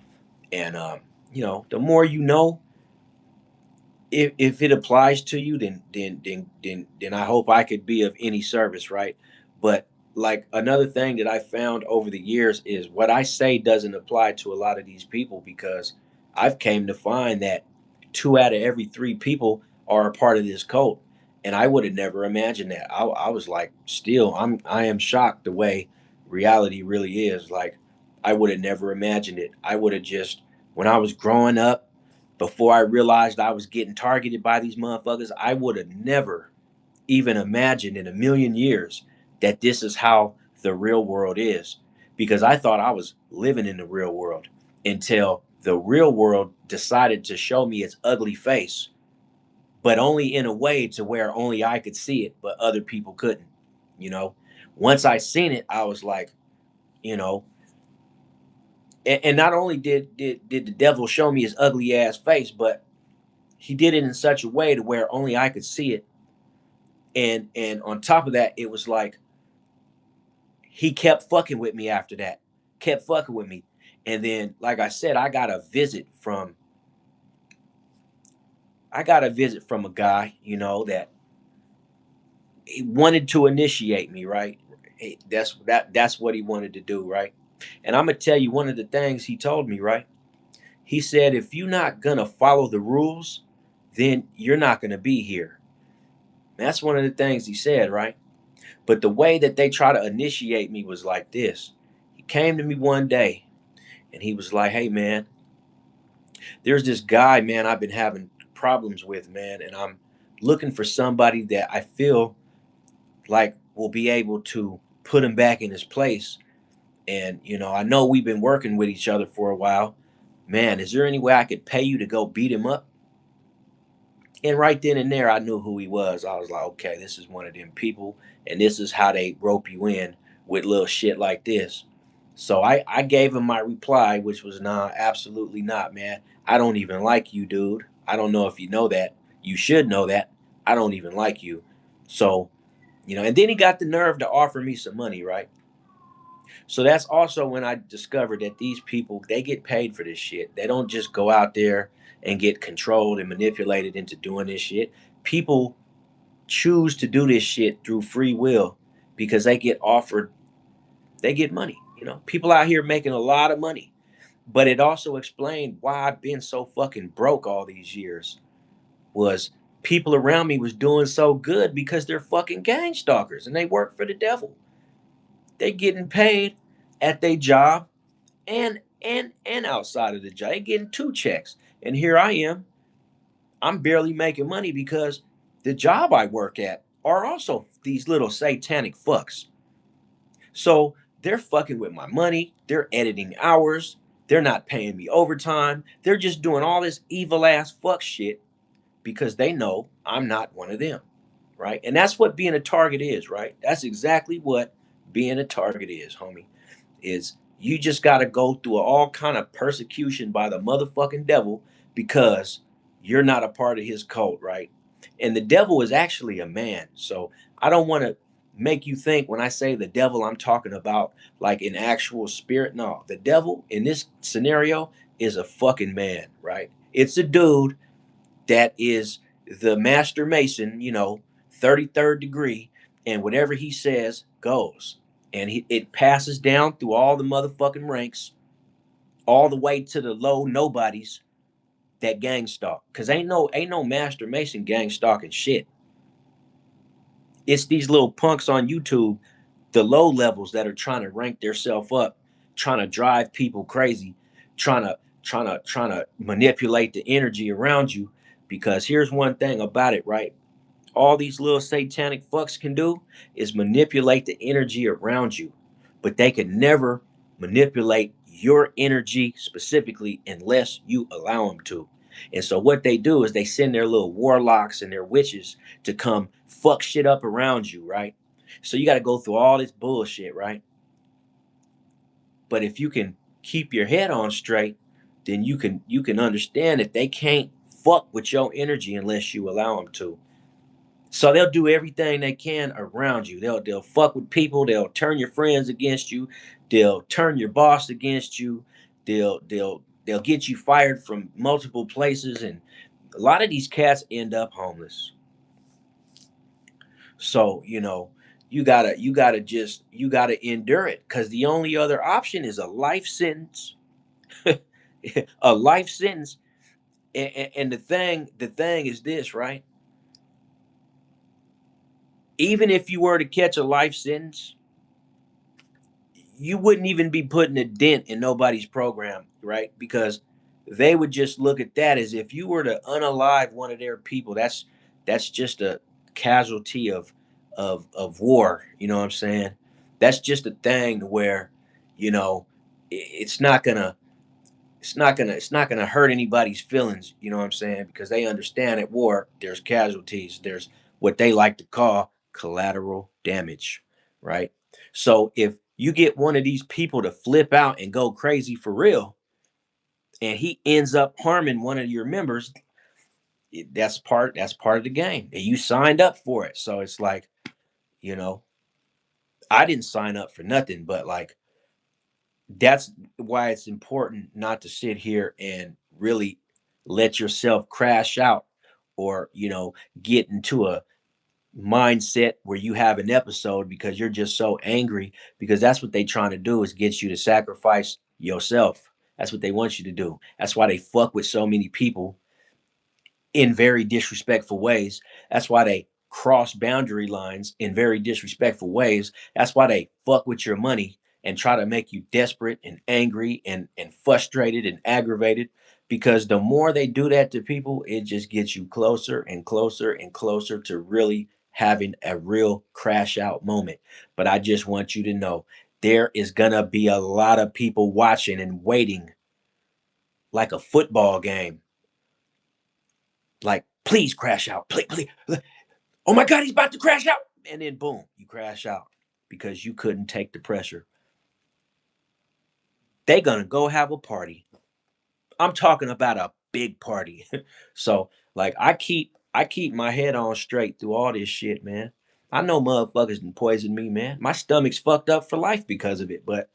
[SPEAKER 1] And the more you know, if it applies to you, then I hope I could be of any service, right? But like another thing that I found over the years is what I say doesn't apply to a lot of these people, because I've came to find that two out of every three people are a part of this cult, and I would have never imagined that. I was like, still, I am shocked the way reality really is. Like, I would have never imagined it. I would have just, when I was growing up, before I realized I was getting targeted by these motherfuckers, I would have never even imagined in a million years that this is how the real world is. Because I thought I was living in the real world until the real world decided to show me its ugly face, but only in a way to where only I could see it, but other people couldn't. You know, once I seen it, I was like, you know, and not only did the devil show me his ugly ass face, but he did it in such a way to where only I could see it. And on top of that, it was like he kept fucking with me after that. Kept fucking with me. And then, like I said, I got a visit from a guy, that he wanted to initiate me, right? That's what he wanted to do, right? And I'm gonna tell you one of the things he told me, right? He said, if you're not gonna follow the rules, then you're not gonna be here. That's one of the things he said, right? But the way that they try to initiate me was like this. He came to me one day and he was like, hey, man, there's this guy, man, I've been having problems with, man, and I'm looking for somebody that I feel like will be able to put him back in his place. And, I know we've been working with each other for a while. Man, is there any way I could pay you to go beat him up? And right then and there, I knew who he was. I was like, okay, this is one of them people, and this is how they rope you in with little shit like this. So I gave him my reply, which was, nah, absolutely not, man. I don't even like you, dude. I don't know if you know that. You should know that. I don't even like you. So, and then he got the nerve to offer me some money, right? So that's also when I discovered that these people, they get paid for this shit. They don't just go out there and get controlled and manipulated into doing this shit. People choose to do this shit through free will because they get money. People out here making a lot of money. But it also explained why I've been so fucking broke all these years. Was people around me was doing so good because they're fucking gang stalkers and they work for the devil. They getting paid at their job and outside of the job. They getting two checks. And here I am. I'm barely making money because the job I work at are also these little satanic fucks. So they're fucking with my money. They're editing hours. They're not paying me overtime. They're just doing all this evil ass fuck shit because they know I'm not one of them. Right. And that's what being a target is, right? That's exactly what being a target is, homie. Is you just got to go through all kind of persecution by the motherfucking devil because you're not a part of his cult, right? And the devil is actually a man. So I don't want to make you think when I say the devil, I'm talking about like an actual spirit. No, the devil in this scenario is a fucking man, right? It's a dude that is the master mason, 33rd degree, and whatever he says goes. And it passes down through all the motherfucking ranks, all the way to the low nobodies that gang stalk. Cause ain't no master mason gang stalking shit. It's these little punks on YouTube, the low levels that are trying to rank themselves up, trying to drive people crazy, trying to manipulate the energy around you. Because here's one thing about it, right? All these little satanic fucks can do is manipulate the energy around you, but they can never manipulate your energy specifically unless you allow them to. And so what they do is they send their little warlocks and their witches to come fuck shit up around you, right? So you got to go through all this bullshit, right? But if you can keep your head on straight, then you can understand that they can't fuck with your energy unless you allow them to. So they'll do everything they can around you. They'll fuck with people. They'll turn your friends against you. They'll turn your boss against you. They'll get you fired from multiple places, and a lot of these cats end up homeless. So you gotta endure it because the only other option is a life sentence. A life sentence. And the thing is this, right? Even if you were to catch a life sentence, you wouldn't even be putting a dent in nobody's program, right? Because they would just look at that as if you were to unalive one of their people. That's just a casualty of war. You know what I'm saying? That's just a thing where, you know, it's not gonna hurt anybody's feelings. You know what I'm saying? Because they understand at war there's casualties. There's what they like to call collateral damage, right? So if you get one of these people to flip out and go crazy for real, and he ends up harming one of your members, that's part of the game. And you signed up for it. So it's like, you know, I didn't sign up for nothing, but like that's why it's important not to sit here and really let yourself crash out or get into a mindset where you have an episode because you're just so angry, because that's what they trying to do is get you to sacrifice yourself. That's what they want you to do. That's why they fuck with so many people in very disrespectful ways. That's why they cross boundary lines in very disrespectful ways. That's why they fuck with your money and try to make you desperate and angry and frustrated and aggravated. Because the more they do that to people, it just gets you closer and closer and closer to really having a real crash out moment. But I just want you to know there is gonna be a lot of people watching and waiting like a football game, like Please crash out. Please. Oh my God, he's about to crash out. And then boom, you crash out because you couldn't take the pressure. They gonna go have a party. I'm talking about a big party. So like I keep my head on straight through all this shit, man. I know motherfuckers can poison me, man. My stomach's fucked up for life because of it. But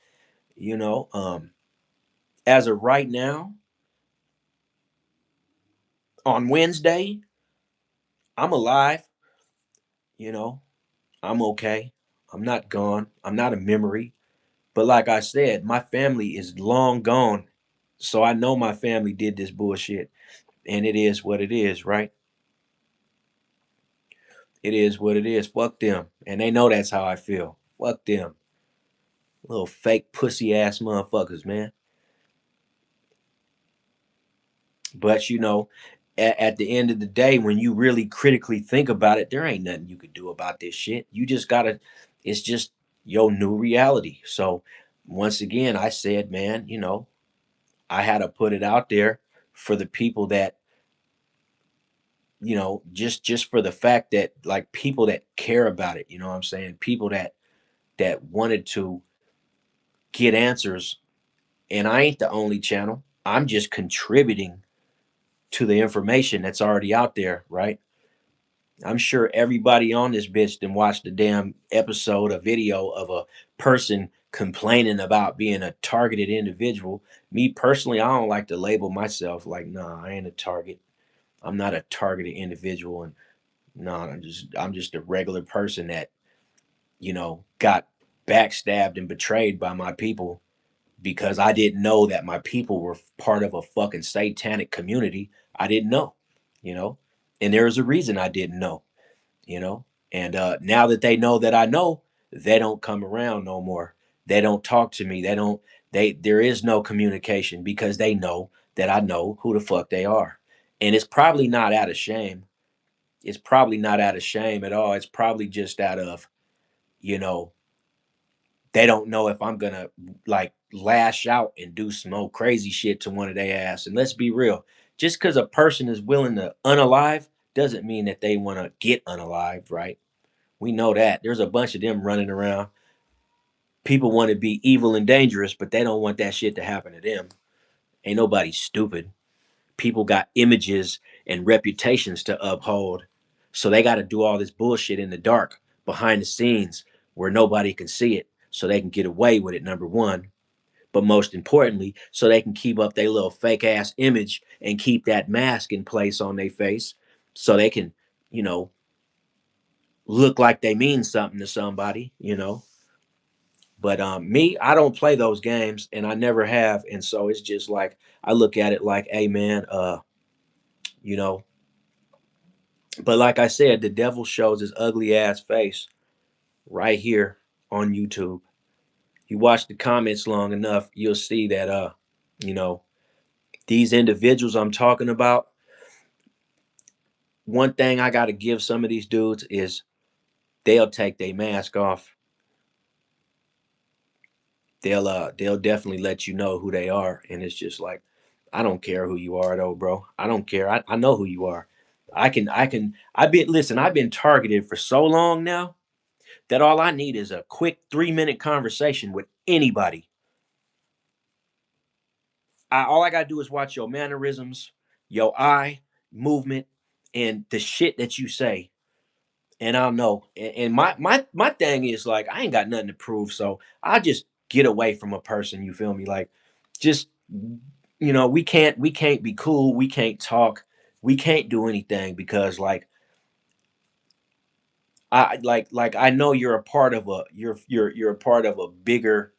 [SPEAKER 1] you know, as of right now, on Wednesday, I'm alive. You know, I'm okay. I'm not gone. I'm not a memory. But like I said, my family is long gone. So I know my family did this bullshit. And it is what it is, right? It is what it is. Fuck them. And they know that's how I feel. Fuck them. Little fake pussy ass motherfuckers, man. But at the end of the day, when you really critically think about it, there ain't nothing you could do about this shit. You just gotta, it's just your new reality. So once again, I said, man, I had to put it out there for the people that, just for the fact that like people that care about it, you know what I'm saying? People that wanted to get answers. And I ain't the only channel. I'm just contributing to the information that's already out there, right? I'm sure everybody on this bitch then watched the damn episode, a video of a person complaining about being a targeted individual. Me personally, I don't like to label myself like, nah, I ain't a target. I'm not a targeted individual, and nah, I'm just a regular person that got backstabbed and betrayed by my people because I didn't know that my people were part of a fucking satanic community. I didn't know, you know, and there's a reason I didn't know, you know, and now that they know that I know, they don't come around no more. They don't talk to me. They don't. There is no communication because they know that I know who the fuck they are, and it's probably not out of shame. It's probably not out of shame at all. It's probably just out of, you know, they don't know if I'm gonna like lash out and do some old crazy shit to one of their ass. And let's be real, just because a person is willing to unalive doesn't mean that they want to get unalived, right? We know that there's a bunch of them running around. People want to be evil and dangerous, but they don't want that shit to happen to them. Ain't nobody stupid. People got images and reputations to uphold, so they got to do all this bullshit in the dark, behind the scenes, where nobody can see it, so they can get away with it. Number one, but most importantly, so they can keep up their little fake ass image and keep that mask in place on their face, so they can, you know, look like they mean something to somebody. But me, I don't play those games, and I never have, and so it's just like I look at it like, hey man, you know. But like I said, the devil shows his ugly ass face right here on YouTube. You watch the comments long enough, you'll see that you know, these individuals I'm talking about, one thing I got to give some of these dudes is they'll take their mask off. They'll definitely let you know who they are, and it's just like, I don't care who you are though, bro. I don't care. I know who you are. I've been targeted for so long now that all I need is a quick 3-minute conversation with anybody. All I gotta do is watch your mannerisms, your eye movement, and the shit that you say, and I'll know. And my thing is like, I ain't got nothing to prove, so I just get away from a person. You feel me? Like, just we can't be cool. We can't talk. We can't do anything because like I know you're a part of a you're a part of a bigger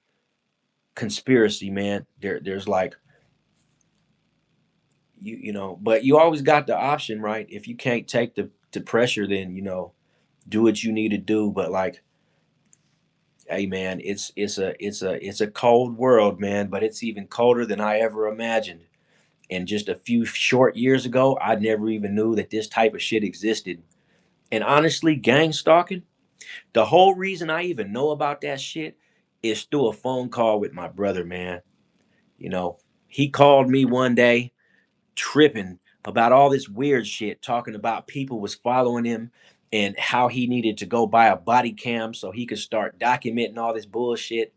[SPEAKER 1] conspiracy, man. There's like but you always got the option, right? If you can't take the pressure, then do what you need to do. But like, hey man, it's a cold world, man, but it's even colder than I ever imagined. And just a few short years ago, I never even knew that this type of shit existed. And honestly, gang stalking, the whole reason I even know about that shit is through a phone call with my brother, man. You know, he called me one day tripping about all this weird shit, talking about people was following him and how he needed to go buy a body cam so he could start documenting all this bullshit.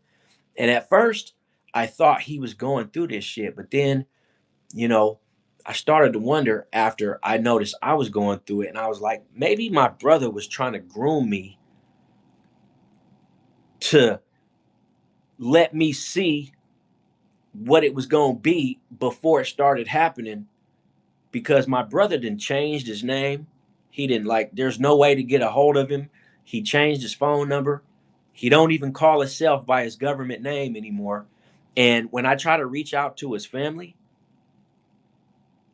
[SPEAKER 1] And at first, I thought he was going through this shit, but then, you know, I started to wonder after I noticed I was going through it, and I was like, maybe my brother was trying to groom me to let me see what it was going to be before it started happening, because my brother didn't changed his name. He didn't, like, there's no way to get a hold of him. He changed his phone number. He don't even call himself by his government name anymore. And when I try to reach out to his family,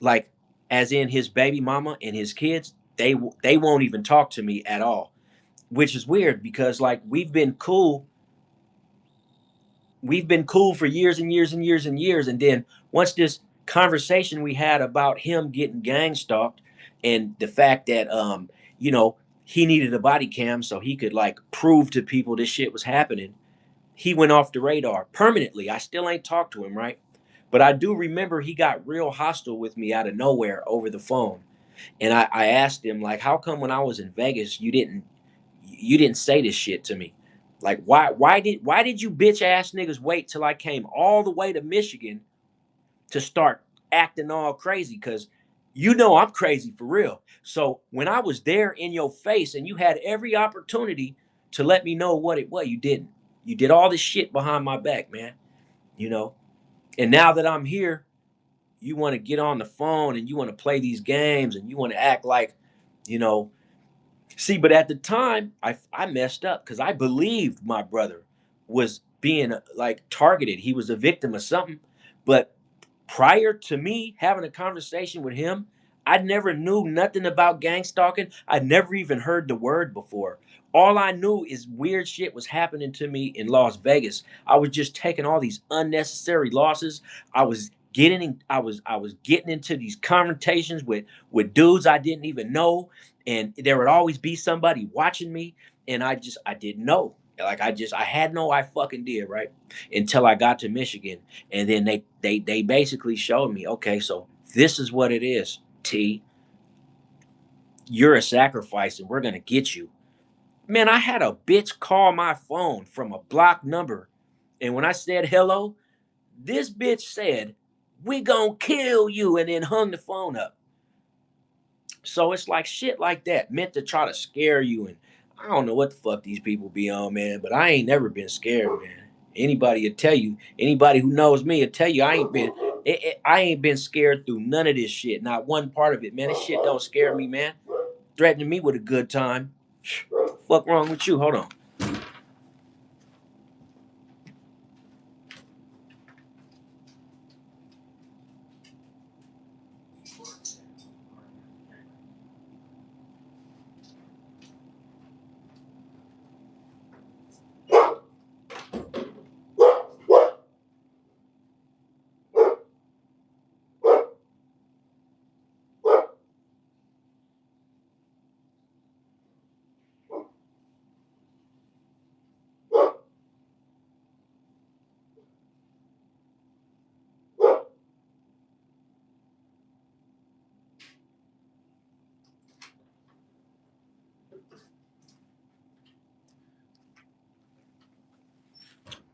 [SPEAKER 1] like as in his baby mama and his kids, they won't even talk to me at all, which is weird because like we've been cool for years and years and years and years. And then once this conversation we had about him getting gang stalked and the fact that you know, he needed a body cam so he could like prove to people this shit was happening, he went off the radar permanently. I still ain't talked to him, right? But I do remember he got real hostile with me out of nowhere over the phone. And I asked him, like, how come when I was in Vegas you didn't say this shit to me? Like, why did you bitch ass niggas wait till I came all the way to Michigan to start acting all crazy? Cause you know I'm crazy for real. So when I was there in your face and you had every opportunity to let me know what it was, you didn't. You did all this shit behind my back, man. You know? And now that I'm here, you want to get on the phone and you want to play these games and you want to act like, you know, see, but at the time, I messed up because I believed my brother was being like targeted. He was a victim of something. But prior to me having a conversation with him, I never knew nothing about gang stalking. I never even heard the word before. All I knew is weird shit was happening to me in Las Vegas. I was just taking all these unnecessary losses. I was getting into these confrontations with dudes I didn't even know, and there would always be somebody watching me, and I didn't know. Like I had no I fucking did, right? Until I got to Michigan, and then they basically showed me, okay, so this is what it is. T, you're a sacrifice and we're gonna get you. Man, I had a bitch call my phone from a blocked number, and when I said hello, this bitch said, we gonna kill you, and then hung the phone up. So it's like shit like that meant to try to scare you. And I don't know what the fuck these people be on, man, but I ain't never been scared, man. Anybody will tell you, anybody who knows me will tell you I ain't been scared through none of this shit. Not one part of it, man. This shit don't scare me, man. Threatening me with a good time. Fuck wrong with you? Hold on.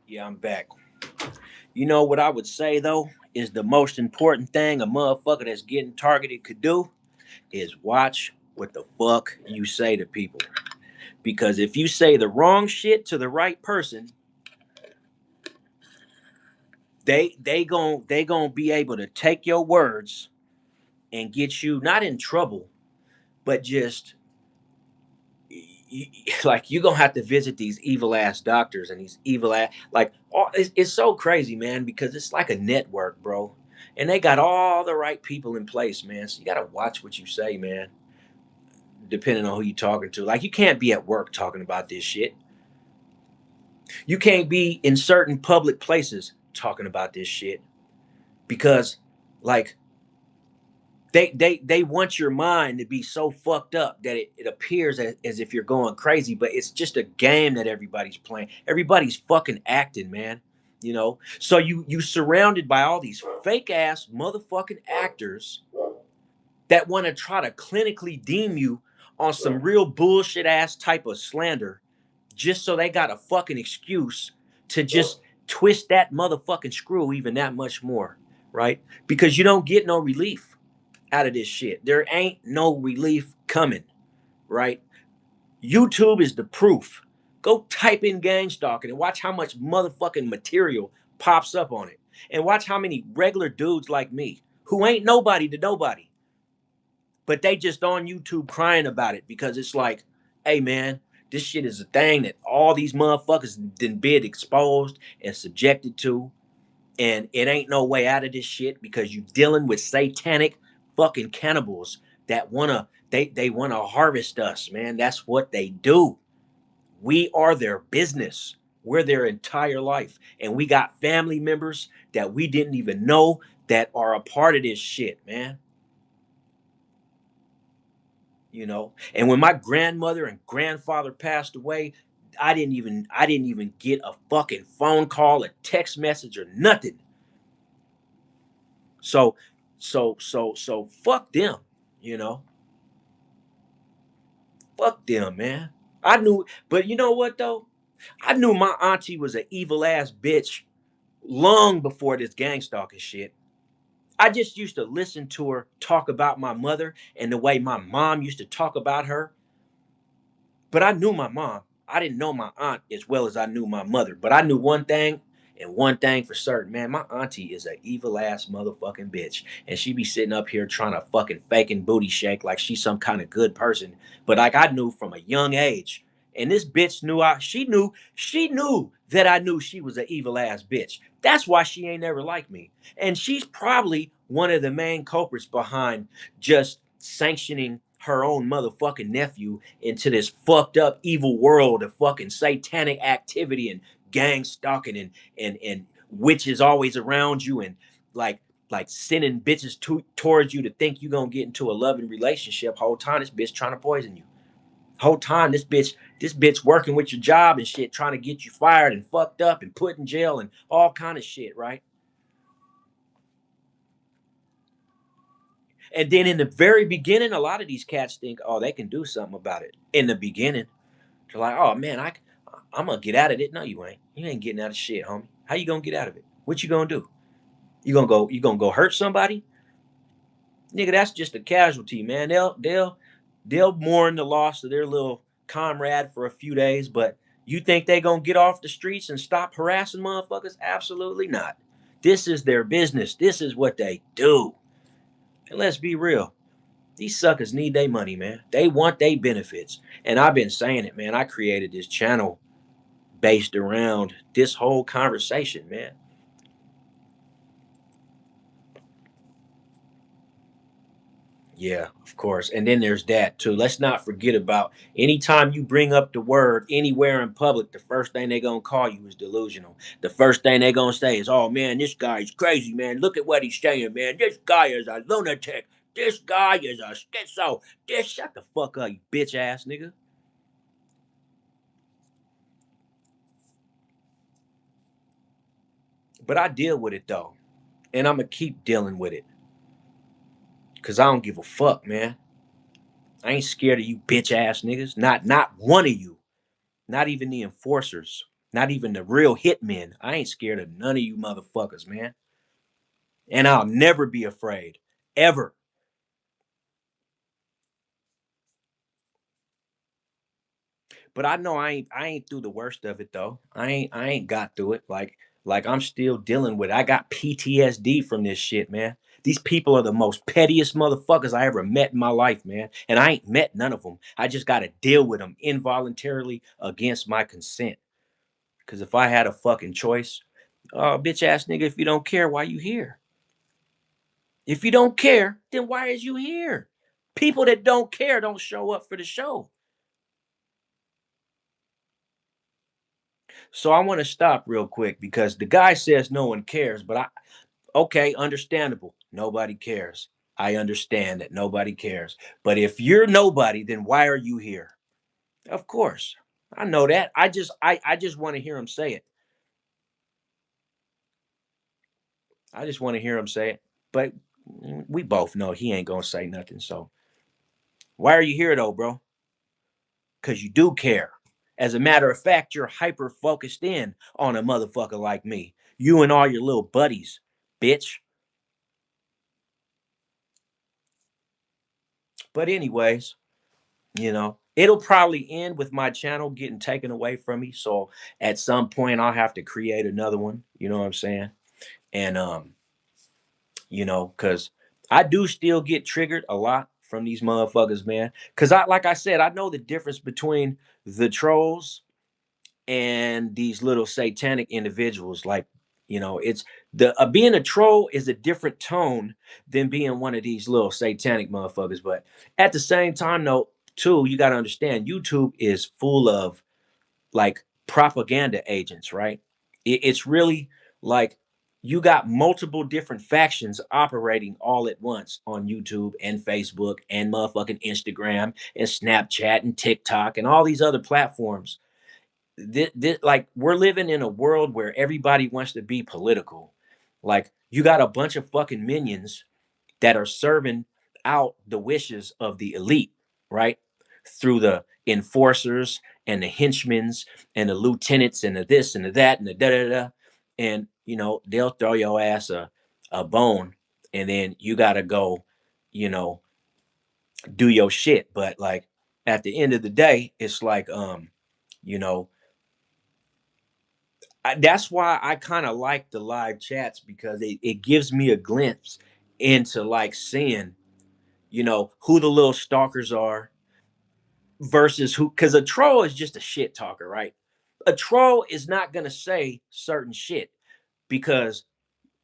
[SPEAKER 1] Yeah, I'm back. You know what I would say though is the most important thing a motherfucker that's getting targeted could do is watch what the fuck you say to people. Because if you say the wrong shit to the right person, they gon' be able to take your words and get you not in trouble, but just like you gonna have to visit these evil ass doctors and these evil ass like it's so crazy, man, because it's like a network, bro, and they got all the right people in place, man. So you gotta watch what you say, man, depending on who you talking to. Like you can't be at work talking about this shit. You can't be in certain public places talking about this shit because like they want your mind to be so fucked up that it appears as if you're going crazy, but it's just a game that everybody's playing. Everybody's fucking acting, man. You know, so you surrounded by all these fake ass motherfucking actors that want to try to clinically deem you on some real bullshit ass type of slander just so they got a fucking excuse to just twist that motherfucking screw even that much more, right? Because you don't get no relief out of this shit. There ain't no relief coming, right? YouTube is the proof. Go type in gang stalking and watch how much motherfucking material pops up on it. And watch how many regular dudes like me who ain't nobody to nobody, but they just on YouTube crying about it because it's like, hey man, this shit is a thing that all these motherfuckers done been exposed and subjected to, and it ain't no way out of this shit because you dealing with satanic fucking cannibals that wanna they wanna harvest us, man. That's what they do. We are their business. We're their entire life. And we got family members that we didn't even know that are a part of this shit, man. And when my grandmother and grandfather passed away, I didn't even get a fucking phone call, a text message, or nothing. So fuck them, you know. Fuck them, man. I knew, but you know what though? I knew my auntie was an evil ass bitch long before this gang stalking shit. I just used to listen to her talk about my mother and the way my mom used to talk about her. But I knew my mom. I didn't know my aunt as well as I knew my mother. But I knew one thing and one thing for certain, man. My auntie is a evil ass motherfucking bitch. And she be sitting up here trying to fucking faking booty shake like she's some kind of good person. But like I knew from a young age. And this bitch knew she knew that I knew she was an evil ass bitch. That's why she ain't never liked me. And she's probably one of the main culprits behind just sanctioning her own motherfucking nephew into this fucked up evil world of fucking satanic activity and gang stalking and witches always around you and like sending bitches towards you to think you gonna get into a loving relationship. Whole time this bitch trying to poison you. Whole time this bitch working with your job and shit, trying to get you fired and fucked up and put in jail and all kind of shit, right? And then in the very beginning, a lot of these cats think, oh, they can do something about it. In the beginning, they're like, oh man, I'm gonna get out of it. No, you ain't. You ain't getting out of shit, homie. How you gonna get out of it? What you gonna do? You gonna go hurt somebody? Nigga, that's just a casualty, man. They'll mourn the loss of their little comrade for a few days, but you think they gonna get off the streets and stop harassing motherfuckers? Absolutely not. This is their business. This is what they do. And let's be real. These suckers need their money, man. They want their benefits. And I've been saying it, man. I created this channel based around this whole conversation, man. Yeah, of course. And then there's that too. Let's not forget about anytime you bring up the word anywhere in public, the first thing they're gonna call you is delusional. The first thing they're gonna say is, oh man, this guy's crazy, man. Look at what he's saying, man. This guy is a lunatic. This guy is a schizo. This shut the fuck up, you bitch ass nigga. But I deal with it though. And I'm gonna keep dealing with it. Cause I don't give a fuck, man. I ain't scared of you bitch ass niggas. Not one of you. Not even the enforcers. Not even the real hitmen. I ain't scared of none of you motherfuckers, man. And I'll never be afraid. Ever. But I know I ain't through the worst of it though. I ain't got through it. Like I'm still dealing with it. I got PTSD from this shit, man. These people are the most pettiest motherfuckers I ever met in my life, man. And I ain't met none of them. I just got to deal with them involuntarily against my consent. Because if I had a fucking choice, oh, bitch ass nigga, if you don't care, why you here? If you don't care, then why is you here? People that don't care don't show up for the show. So I want to stop real quick because the guy says no one cares, but okay, understandable. Nobody cares. I understand that nobody cares. But if you're nobody, then why are you here? Of course. I know that. I just want to hear him say it. I just want to hear him say it. But we both know he ain't gonna say nothing. So why are you here though, bro? Because you do care. As a matter of fact, you're hyper focused in on a motherfucker like me. You and all your little buddies, bitch. But anyways, it'll probably end with my channel getting taken away from me. So at some point I'll have to create another one. You know what I'm saying? And because I do still get triggered a lot from these motherfuckers, man. Cause like I said, I know the difference between the trolls and these little satanic individuals. Like, it's the being a troll is a different tone than being one of these little satanic motherfuckers. But at the same time, though, too, you got to understand YouTube is full of like propaganda agents, right? It's really like you got multiple different factions operating all at once on YouTube and Facebook and motherfucking Instagram and Snapchat and TikTok and all these other platforms. Like we're living in a world where everybody wants to be political. Like you got a bunch of fucking minions that are serving out the wishes of the elite, right? Through the enforcers and the henchmen and the lieutenants and the this and the that and the da da da. And they'll throw your ass a bone, and then you gotta go, you know, do your shit. But like at the end of the day, it's like you know, that's why I kind of like the live chats because it gives me a glimpse into like seeing who the little stalkers are versus who, because a troll is just a shit talker, right? A troll is not going to say certain shit because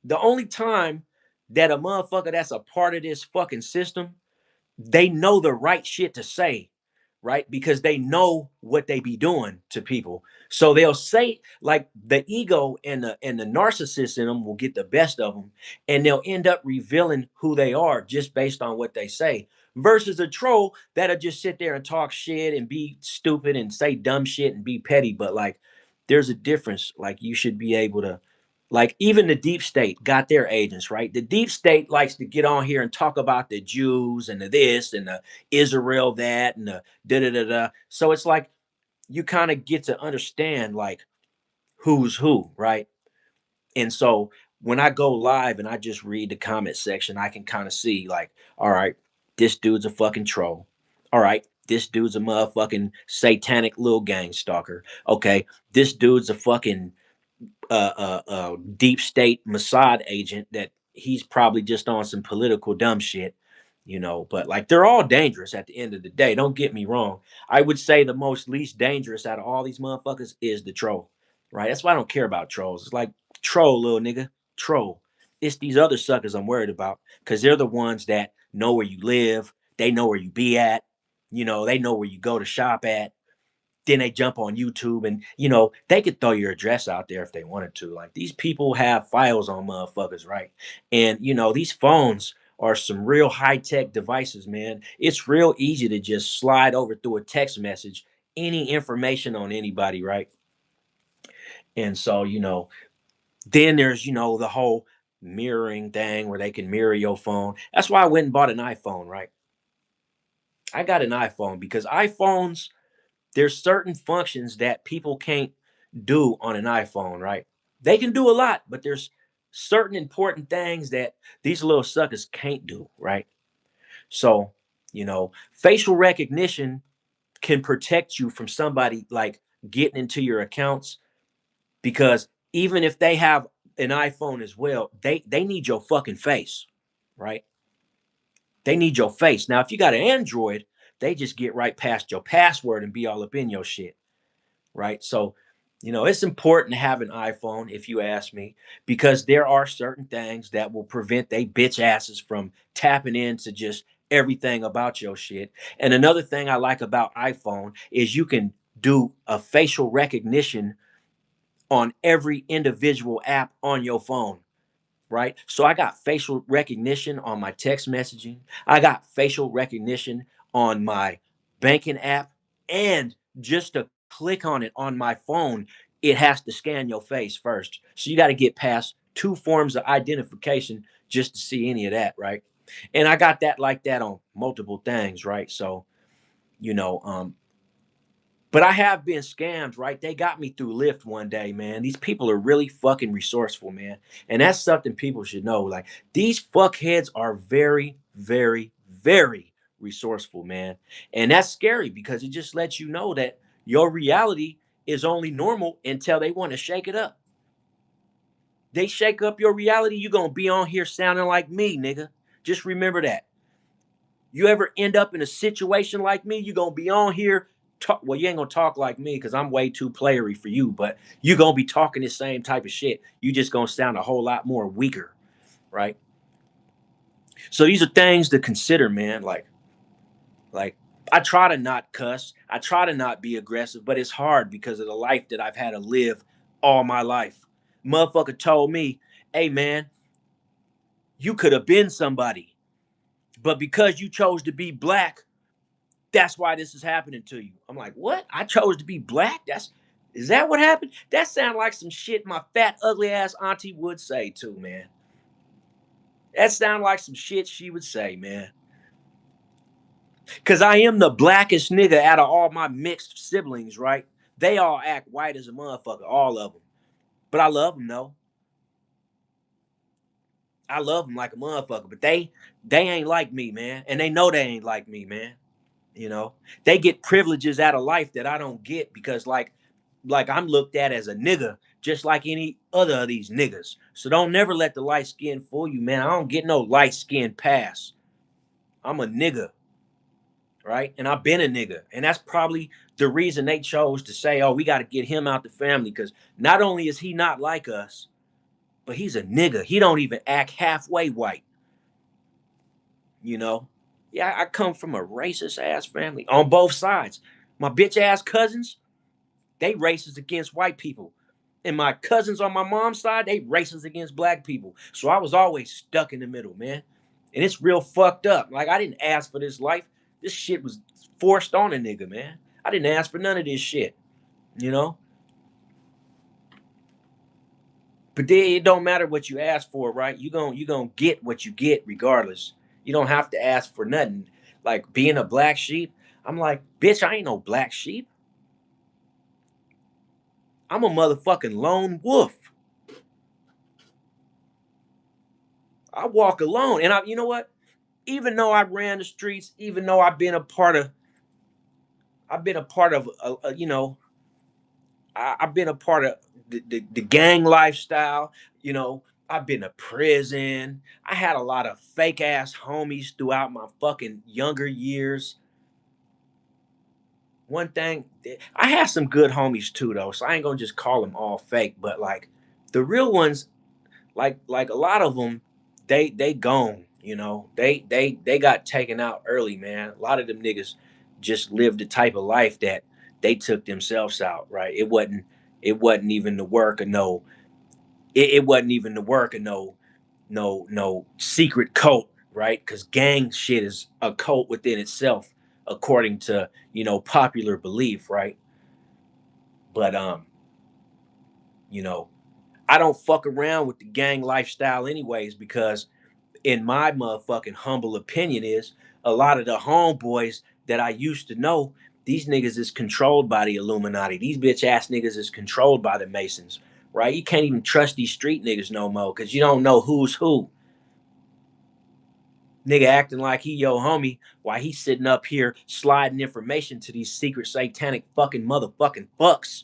[SPEAKER 1] the only time that a motherfucker that's a part of this fucking system, they know the right shit to say, right? Because they know what they be doing to people. So they'll say like the ego and the narcissist in them will get the best of them, and they'll end up revealing who they are just based on what they say. Versus a troll that'll just sit there and talk shit and be stupid and say dumb shit and be petty. But like, there's a difference. Like, you should be able to, like, even the deep state got their agents, right? The deep state likes to get on here and talk about the Jews and the this and the Israel that and the da da da da. So it's like you kind of get to understand like who's who, right? And so when I go live and I just read the comment section, I can kind of see like, all right, this dude's a fucking troll. All right, this dude's a motherfucking satanic little gang stalker. Okay, this dude's a fucking deep state Mossad agent that he's probably just on some political dumb shit, But like, they're all dangerous at the end of the day. Don't get me wrong. I would say the most least dangerous out of all these motherfuckers is the troll, right? That's why I don't care about trolls. It's like, troll, little nigga, troll. It's these other suckers I'm worried about because they're the ones that know where you live. They know where you be at. They know where you go to shop at. Then they jump on YouTube and they could throw your address out there if they wanted to. Like, these people have files on motherfuckers, right? And these phones are some real high-tech devices, man. It's real easy to just slide over through a text message any information on anybody, right? And so, then there's the whole mirroring thing where they can mirror your phone. That's why I went and bought an iPhone, right? I got an iPhone because iPhones, there's certain functions that people can't do on an iPhone, right? They can do a lot, but there's certain important things that these little suckers can't do, right? So, facial recognition can protect you from somebody like getting into your accounts because even if they have an iPhone as well, they need your fucking face, right? They need your face. Now, if you got an Android, they just get right past your password and be all up in your shit, right? So, it's important to have an iPhone, if you ask me, because there are certain things that will prevent they bitch asses from tapping into just everything about your shit. And another thing I like about iPhone is you can do a facial recognition on every individual app on your phone, right? So I got facial recognition on my text messaging. I got facial recognition on my banking app. And just to click on it on my phone, it has to scan your face first. So you got to get past two forms of identification just to see any of that, right? And I got that like that on multiple things, right? So, you know, but I have been scammed, right? They got me through Lyft one day, man. These people are really fucking resourceful, man. And that's something people should know. Like, these fuckheads are very, very, very resourceful, man. And that's scary because it just lets you know that your reality is only normal until they want to shake it up. They shake up your reality, you're gonna be on here sounding like me, nigga. Just remember that. You ever end up in a situation like me, you're gonna be on here. Well, you ain't gonna talk like me because I'm way too playery for you, but you're gonna be talking the same type of shit. You just gonna sound a whole lot more weaker, right? So these are things to consider, man. Like I try to not cuss, I try to not be aggressive, but it's hard because of the life that I've had to live all my life. Motherfucker told me, hey man, you could have been somebody, but because you chose to be black, that's why this is happening to you. I'm like, what? I chose to be black? Is that what happened? That sounds like some shit my fat, ugly ass auntie would say too, man. That sounds like some shit she would say, man. Cause I am the blackest nigga out of all my mixed siblings, right? They all act white as a motherfucker, all of them. But I love them though. I love them like a motherfucker. But they ain't like me, man. And they know they ain't like me, man. You know, they get privileges out of life that I don't get because like I'm looked at as a nigga just like any other of these niggas. So don't never let the light skin fool you, man. I don't get no light skin pass. I'm a nigga, right? And I've been a nigga. And that's probably the reason they chose to say, oh, we got to get him out the family because not only is he not like us, but he's a nigga. He don't even act halfway white, you know? Yeah, I come from a racist ass family on both sides. My bitch ass cousins, they racist against white people. And my cousins on my mom's side, they racist against black people. So I was always stuck in the middle, man. And it's real fucked up. Like I didn't ask for this life. This shit was forced on a nigga, man. I didn't ask for none of this shit, you know? But then it don't matter what you ask for, right? You gonna get what you get regardless. You don't have to ask for nothing. Like being a black sheep, I'm like, bitch, I ain't no black sheep. I'm a motherfucking lone wolf. I walk alone. And you know what? Even though I ran the streets, even though I've been a part of, you know, I've been a part of the gang lifestyle. You know, I've been to prison. I had a lot of fake ass homies throughout my fucking younger years. One thing, I have some good homies too, though. So I ain't gonna just call them all fake, but like the real ones, like a lot of them, they gone. You know, they got taken out early, man. A lot of them niggas just lived the type of life that they took themselves out. Right? It wasn't even the work of no. It wasn't even the work of no secret cult. Right? Because gang shit is a cult within itself, according to popular belief. Right? But you know, I don't fuck around with the gang lifestyle anyways because in my motherfucking humble opinion is a lot of the homeboys that I used to know, these niggas is controlled by the Illuminati. These bitch ass niggas is controlled by the Masons, right? You can't even trust these street niggas no more because you don't know who's who. Nigga acting like he your homie while he's sitting up here sliding information to these secret satanic fucking motherfucking fucks.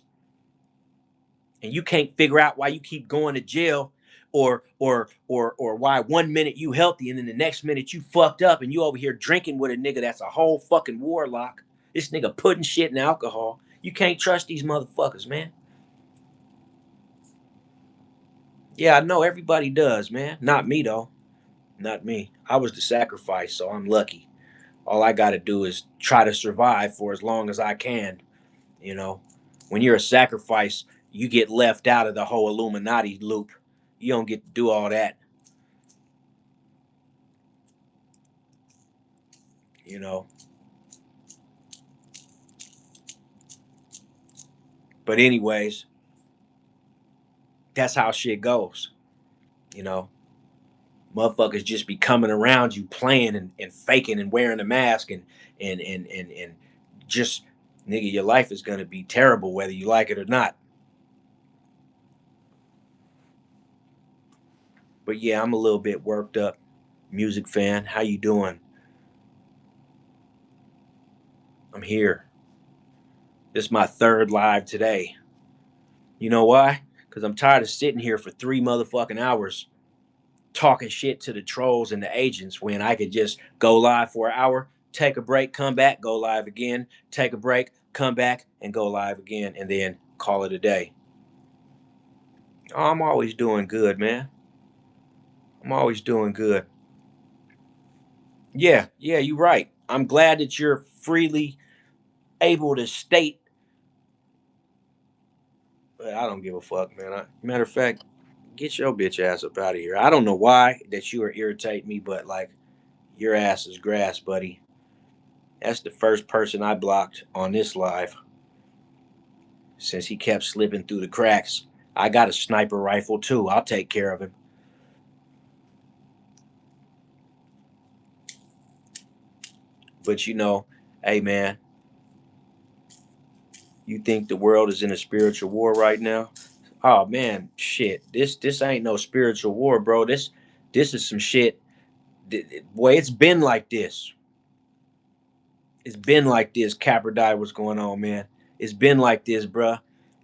[SPEAKER 1] And you can't figure out why you keep going to jail or why 1 minute you healthy and then the next minute you fucked up and you over here drinking with a nigga that's a whole fucking warlock. This nigga putting shit in alcohol. You can't trust these motherfuckers, man. Yeah, I know everybody does, man. Not me though. Not me. I was the sacrifice, so I'm lucky. All I got to do is try to survive for as long as I can, you know. When you're a sacrifice, you get left out of the whole Illuminati loop. You don't get to do all that, you know. But anyways, that's how shit goes, you know. Motherfuckers just be coming around you playing and faking and wearing a mask and just nigga, your life is gonna be terrible whether you like it or not. But yeah, I'm a little bit worked up. Music fan, how you doing? I'm here. This is my third live today. You know why? Because I'm tired of sitting here for 3 motherfucking hours talking shit to the trolls and the agents when I could just go live for an hour, take a break, come back, go live again, take a break, come back, and go live again, and then call it a day. Oh, I'm always doing good, man. I'm always doing good. Yeah, you're right. I'm glad that you're freely able to state, but I don't give a fuck, man. Matter of fact, get your bitch ass up out of here. I don't know why that you are irritating me, but like your ass is grass, buddy. That's the first person I blocked on this live since he kept slipping through the cracks. I got a sniper rifle too. I'll take care of him. But hey man, you think the world is in a spiritual war right now? Oh man, shit. This ain't no spiritual war, bro. This is some shit. Boy, it's been like this. It's been like this. Capper died. What's going on, man? It's been like this, bruh.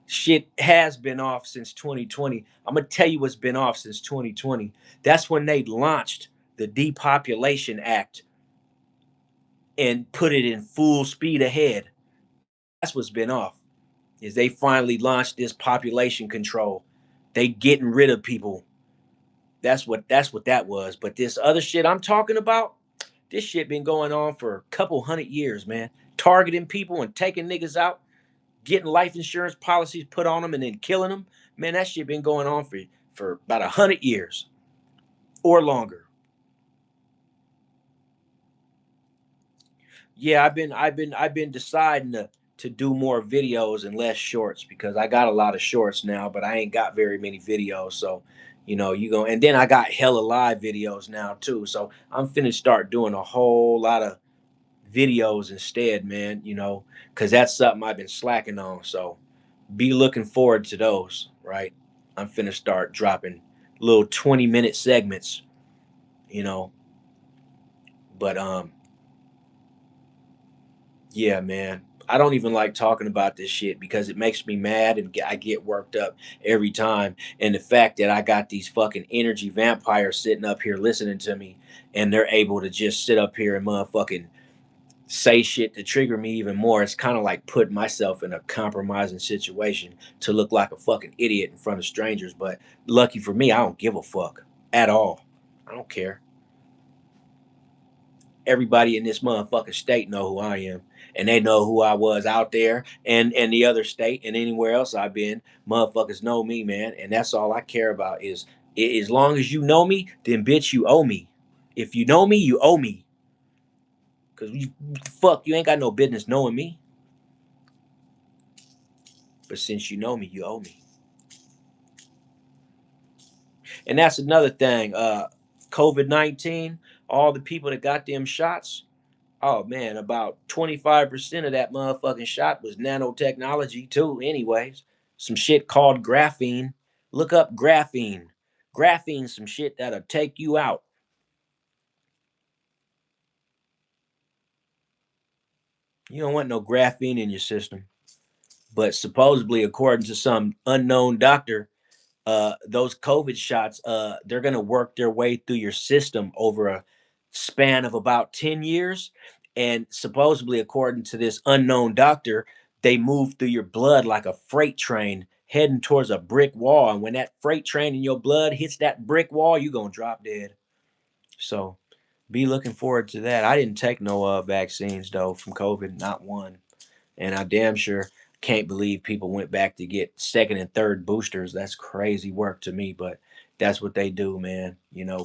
[SPEAKER 1] Shit has been off since 2020. I'm gonna tell you what's been off since 2020. That's when they launched the Depopulation Act and put it in full speed ahead. That's what's been off. Is they finally launched this population control. They getting rid of people. That's what that was. But this other shit I'm talking about, this shit been going on for a couple 100 years, man. Targeting people and taking niggas out, getting life insurance policies put on them and then killing them. Man, that shit been going on for about 100 years or longer. Yeah, I've been deciding to do more videos and less shorts because I got a lot of shorts now, but I ain't got very many videos. So, you go and then I got hella live videos now too. So I'm finna start doing a whole lot of videos instead, man, because that's something I've been slacking on. So be looking forward to those, right? I'm finna start dropping little 20-minute segments, you know. But yeah, man. I don't even like talking about this shit because it makes me mad and I get worked up every time. And the fact that I got these fucking energy vampires sitting up here listening to me and they're able to just sit up here and motherfucking say shit to trigger me even more. It's kind of like putting myself in a compromising situation to look like a fucking idiot in front of strangers. But lucky for me, I don't give a fuck at all. I don't care. Everybody in this motherfucking state know who I am. And they know who I was out there and the other state and anywhere else I've been. Motherfuckers know me, man. And that's all I care about is as long as you know me, then bitch, you owe me. If you know me, you owe me. Cause you ain't got no business knowing me. But since you know me, you owe me. And that's another thing. COVID-19, all the people that got them shots, oh man, about 25% of that motherfucking shot was nanotechnology too, anyways. Some shit called graphene. Look up graphene. Graphene, some shit that'll take you out. You don't want no graphene in your system. But supposedly, according to some unknown doctor, those COVID shots, they're going to work their way through your system over a span of about 10 years. And supposedly, according to this unknown doctor, they move through your blood like a freight train heading towards a brick wall. And when that freight train in your blood hits that brick wall, you're going to drop dead. So be looking forward to that. I didn't take no vaccines, though, from COVID, not one. And I damn sure can't believe people went back to get second and third boosters. That's crazy work to me, but that's what they do, man.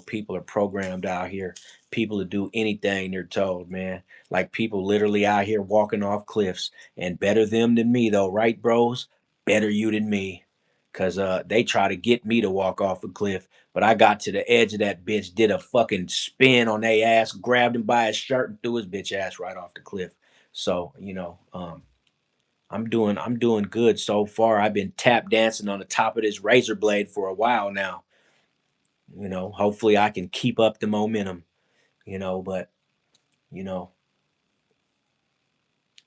[SPEAKER 1] People are programmed out here. People to do anything they're told, man. Like people literally out here walking off cliffs. And better them than me, though, right, bros? Better you than me. Cause they try to get me to walk off a cliff, but I got to the edge of that bitch, did a fucking spin on their ass, grabbed him by his shirt and threw his bitch ass right off the cliff. So, I'm doing good so far. I've been tap dancing on the top of this razor blade for a while now. Hopefully I can keep up the momentum, but you know,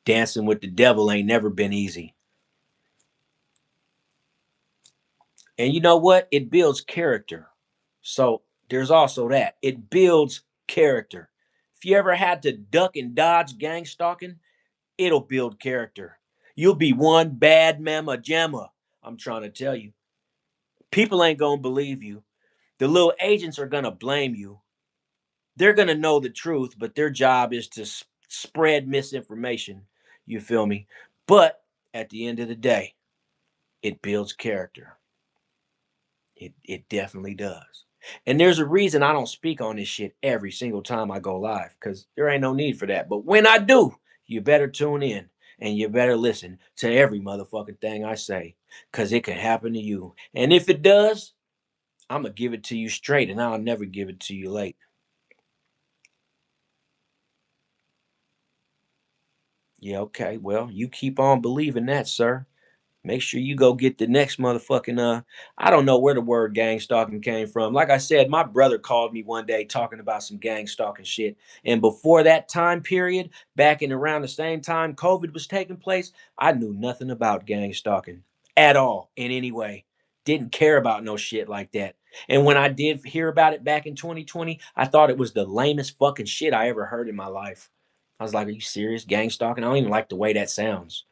[SPEAKER 1] dancing with the devil ain't never been easy. And you know what? It builds character. So there's also that. It builds character. If you ever had to duck and dodge gang stalking, it'll build character. You'll be one bad mama jamma. I'm trying to tell you. People ain't gonna believe you. The little agents are gonna blame you. They're gonna know the truth, but their job is to spread misinformation. You feel me? But at the end of the day, it builds character. It definitely does. And there's a reason I don't speak on this shit every single time I go live, because there ain't no need for that. But when I do, you better tune in and you better listen to every motherfucking thing I say, because it can happen to you. And if it does, I'm going to give it to you straight and I'll never give it to you late. Yeah, okay. Well, you keep on believing that, sir. Make sure you go get the next motherfucking I don't know where the word gang stalking came from. Like I said, my brother called me one day talking about some gang stalking shit. And before that time period, back in around the same time COVID was taking place, I knew nothing about gang stalking at all in any way. Didn't care about no shit like that. And when I did hear about it back in 2020, I thought it was the lamest fucking shit I ever heard in my life. I was like, are you serious? Gang stalking? I don't even like the way that sounds.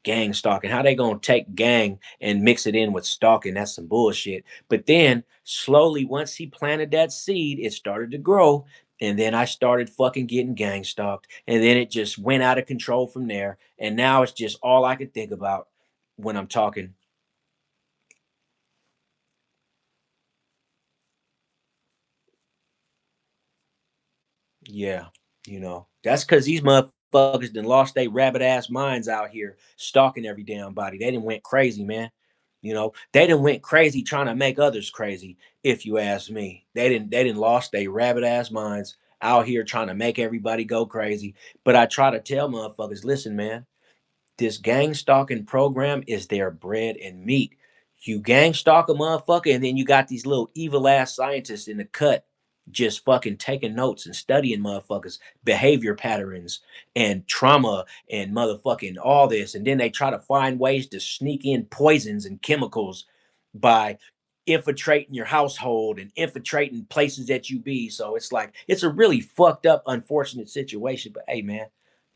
[SPEAKER 1] Gang stalking. How they gonna take gang and mix it in with stalking? That's some bullshit. But then slowly, once he planted that seed, it started to grow. And then I started fucking getting gang stalked. And then it just went out of control from there. And now it's just all I could think about when I'm talking. Yeah, that's because these motherfuckers done lost their rabbit ass minds out here stalking every damn body. They done went crazy, man. They done went crazy trying to make others crazy. If you ask me, they didn't lost their rabbit ass minds out here trying to make everybody go crazy. But I try to tell motherfuckers, listen, man, this gang stalking program is their bread and meat. You gang stalk a motherfucker, and then you got these little evil ass scientists in the cut just fucking taking notes and studying motherfuckers' behavior patterns and trauma and motherfucking all this. And then they try to find ways to sneak in poisons and chemicals by infiltrating your household and infiltrating places that you be. So it's like, it's a really fucked up, unfortunate situation. But hey, man,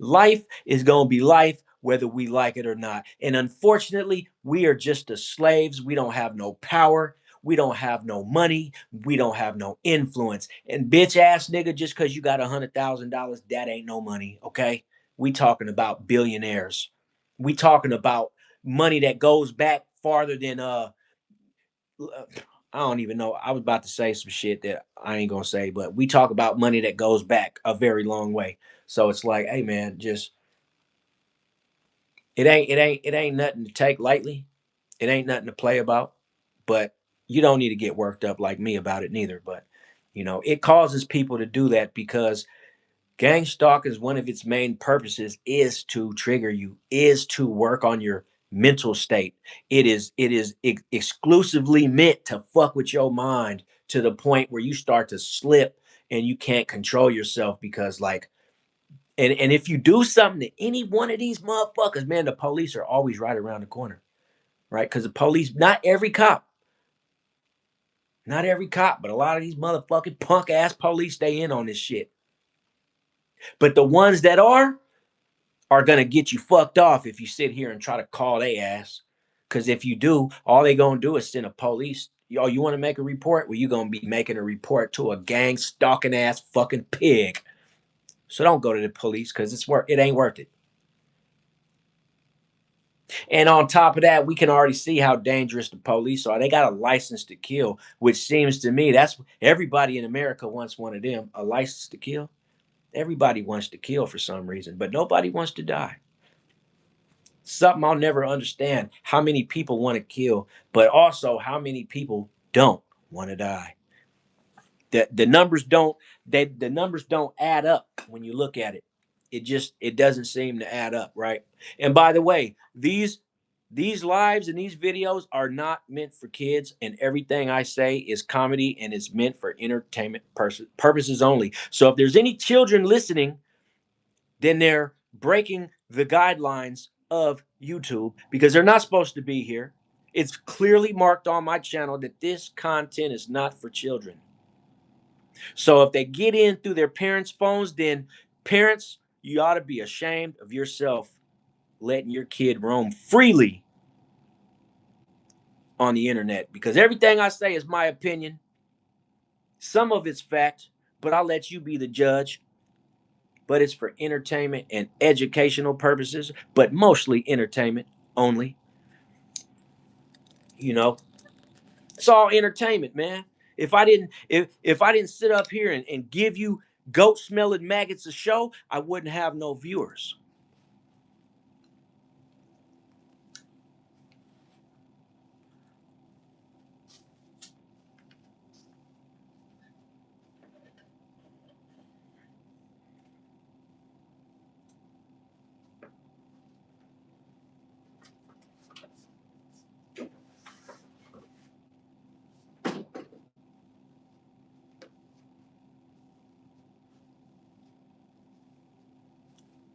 [SPEAKER 1] life is going to be life whether we like it or not. And unfortunately, we are just the slaves. We don't have no power. We don't have no money. We don't have no influence. And bitch ass nigga, just because you got $100,000, that ain't no money. Okay. We talking about billionaires. We talking about money that goes back farther than I don't even know. I was about to say some shit that I ain't gonna say, but we talk about money that goes back a very long way. So it's like, hey man, just it ain't nothing to take lightly. It ain't nothing to play about. But you don't need to get worked up like me about it neither. But it causes people to do that because gang stalk is one of its main purposes is to trigger you, is to work on your mental state. It is exclusively meant to fuck with your mind to the point where you start to slip and you can't control yourself because like and if you do something to any one of these motherfuckers, man, the police are always right around the corner, right? Because the police, not every cop, but a lot of these motherfucking punk ass police stay in on this shit. But the ones that are gonna get you fucked off if you sit here and try to call they ass. Cause if you do, all they gonna do is send a police. Yo, you want to make a report? Well, you gonna be making a report to a gang stalking ass fucking pig. So don't go to the police because it ain't worth it. And on top of that, we can already see how dangerous the police are. They got a license to kill, which seems to me that's everybody in America wants one of them, a license to kill. Everybody wants to kill for some reason, but nobody wants to die. Something I'll never understand. How many people want to kill, but also how many people don't want to die. The numbers don't the numbers don't add up when you look at it. It doesn't seem to add up, right? And by the way, these lives and these videos are not meant for kids, and everything I say is comedy and is meant for entertainment purposes only. So if there's any children listening, then they're breaking the guidelines of YouTube because they're not supposed to be here. It's clearly marked on my channel that this content is not for children. So if they get in through their parents' phones, then parents, you ought to be ashamed of yourself letting your kid roam freely on the internet, because everything I say is my opinion. Some of it's fact, but I'll let you be the judge. But it's for entertainment and educational purposes, but mostly entertainment only. You know, it's all entertainment, man. If I didn't sit up here and give you goat smelling maggots a show, I wouldn't have no viewers.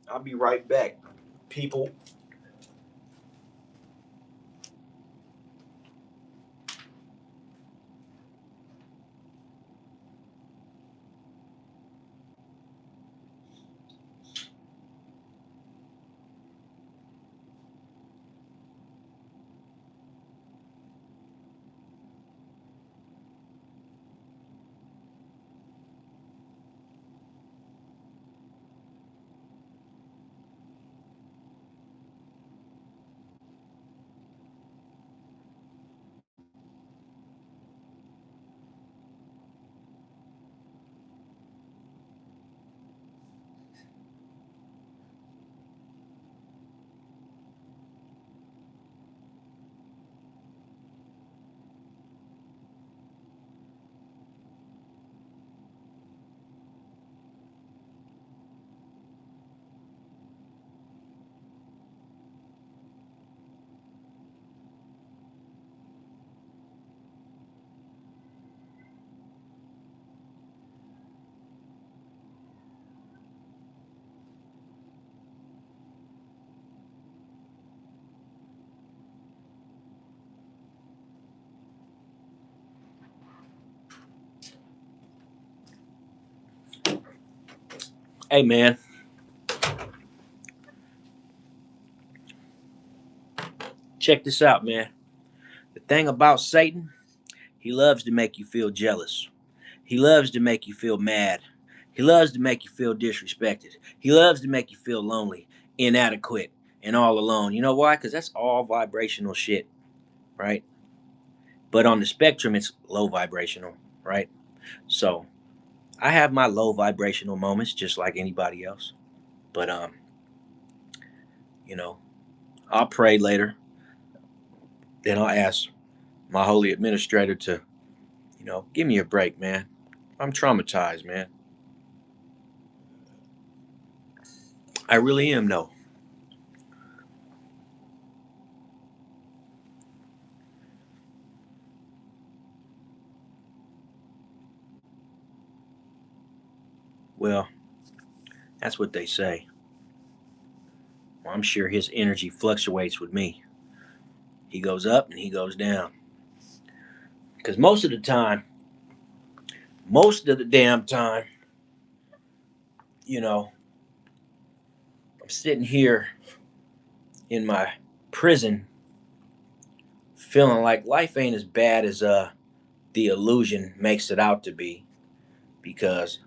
[SPEAKER 1] I'll be right back, people. Hey, man, check this out, man. The thing about Satan, he loves to make you feel jealous. He loves to make you feel mad. He loves to make you feel disrespected. He loves to make you feel lonely, inadequate, and all alone. You know why? Because that's all vibrational shit, right? But on the spectrum, it's low vibrational, right? So I have my low vibrational moments just like anybody else. But you know, I'll pray later. Then I'll ask my holy administrator to, give me a break, man. I'm traumatized, man. I really am, though. Well, that's what they say. Well, I'm sure his energy fluctuates with me. He goes up and he goes down. Because most of the damn time, you know, I'm sitting here in my prison feeling like life ain't as bad as the illusion makes it out to be. Because,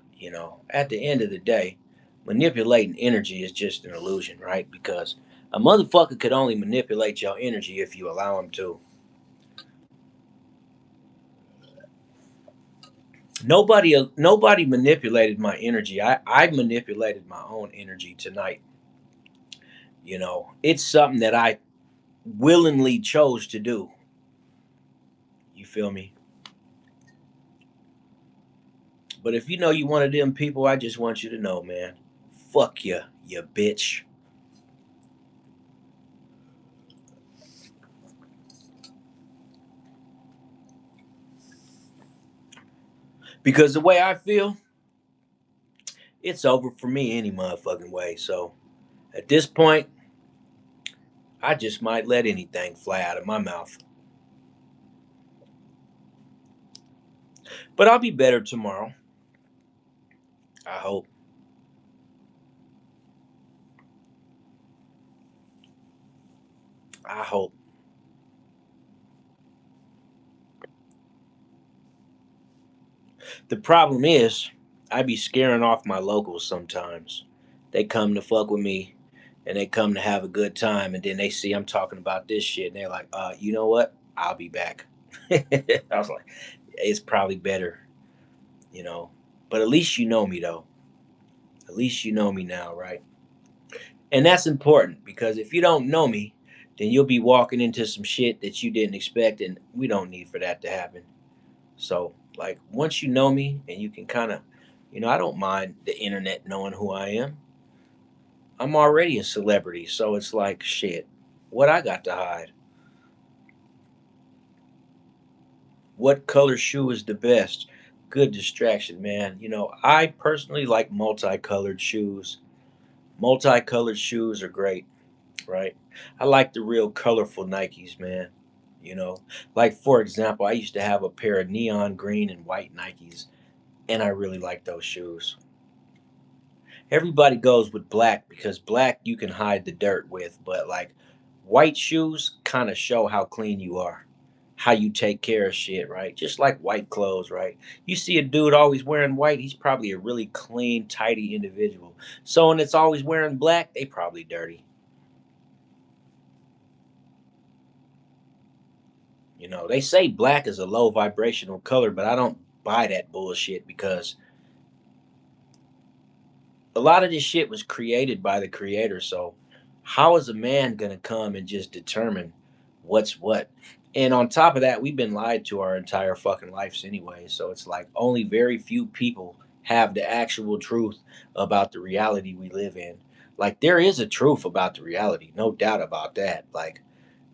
[SPEAKER 1] at the end of the day, manipulating energy is just an illusion, right? Because a motherfucker could only manipulate your energy if you allow him to. Nobody manipulated my energy. I manipulated my own energy tonight. You know, it's something that I willingly chose to do. You feel me? But if you know you one of them people, I just want you to know, man. Fuck you, you bitch. Because the way I feel, it's over for me any motherfucking way. So at this point, I just might let anything fly out of my mouth. But I'll be better tomorrow. I hope. I hope. The problem is, I be scaring off my locals sometimes. They come to fuck with me and they come to have a good time, and then they see I'm talking about this shit and they're like, you know what? I'll be back. I was like, it's probably better, you know. But at least you know me though. At least you know me now, right? And that's important because if you don't know me, then you'll be walking into some shit that you didn't expect, and we don't need for that to happen. So, like, once you know me and you can kind of, I don't mind the internet knowing who I am. I'm already a celebrity, so it's like, shit, what I got to hide? What color shoe is the best? Good distraction, man. I personally like multicolored shoes. Multicolored shoes are great, right? I like the real colorful Nikes, man. Like for example, I used to have a pair of neon green and white Nikes, and I really like those shoes. Everybody goes with black because black you can hide the dirt with, but like white shoes kind of show how clean you are, how you take care of shit, right? Just like white clothes, right? You see a dude always wearing white, he's probably a really clean, tidy individual. Someone that's always wearing black, they probably dirty. They say black is a low vibrational color, but I don't buy that bullshit because a lot of this shit was created by the creator. So, how is a man going to come and just determine what's what? And on top of that, we've been lied to our entire fucking lives anyway. So, it's like only very few people have the actual truth about the reality we live in. Like, there is a truth about the reality, no doubt about that. Like,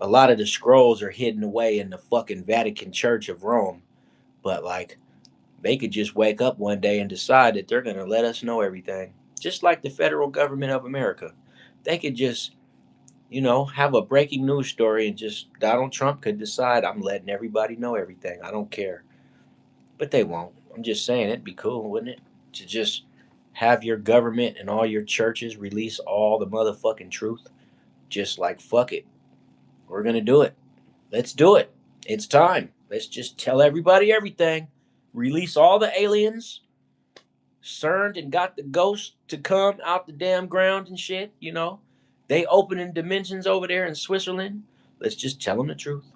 [SPEAKER 1] a lot of the scrolls are hidden away in the fucking Vatican Church of Rome. But, like, they could just wake up one day and decide that they're going to let us know everything. Just like the federal government of America. They could just, have a breaking news story and just Donald Trump could decide I'm letting everybody know everything. I don't care. But they won't. I'm just saying it'd be cool, wouldn't it? To just have your government and all your churches release all the motherfucking truth. Just like, fuck it. We're going to do it. Let's do it. It's time. Let's just tell everybody everything. Release all the aliens CERN and got the ghosts to come out the damn ground and shit. They opening dimensions over there in Switzerland. Let's just tell them the truth.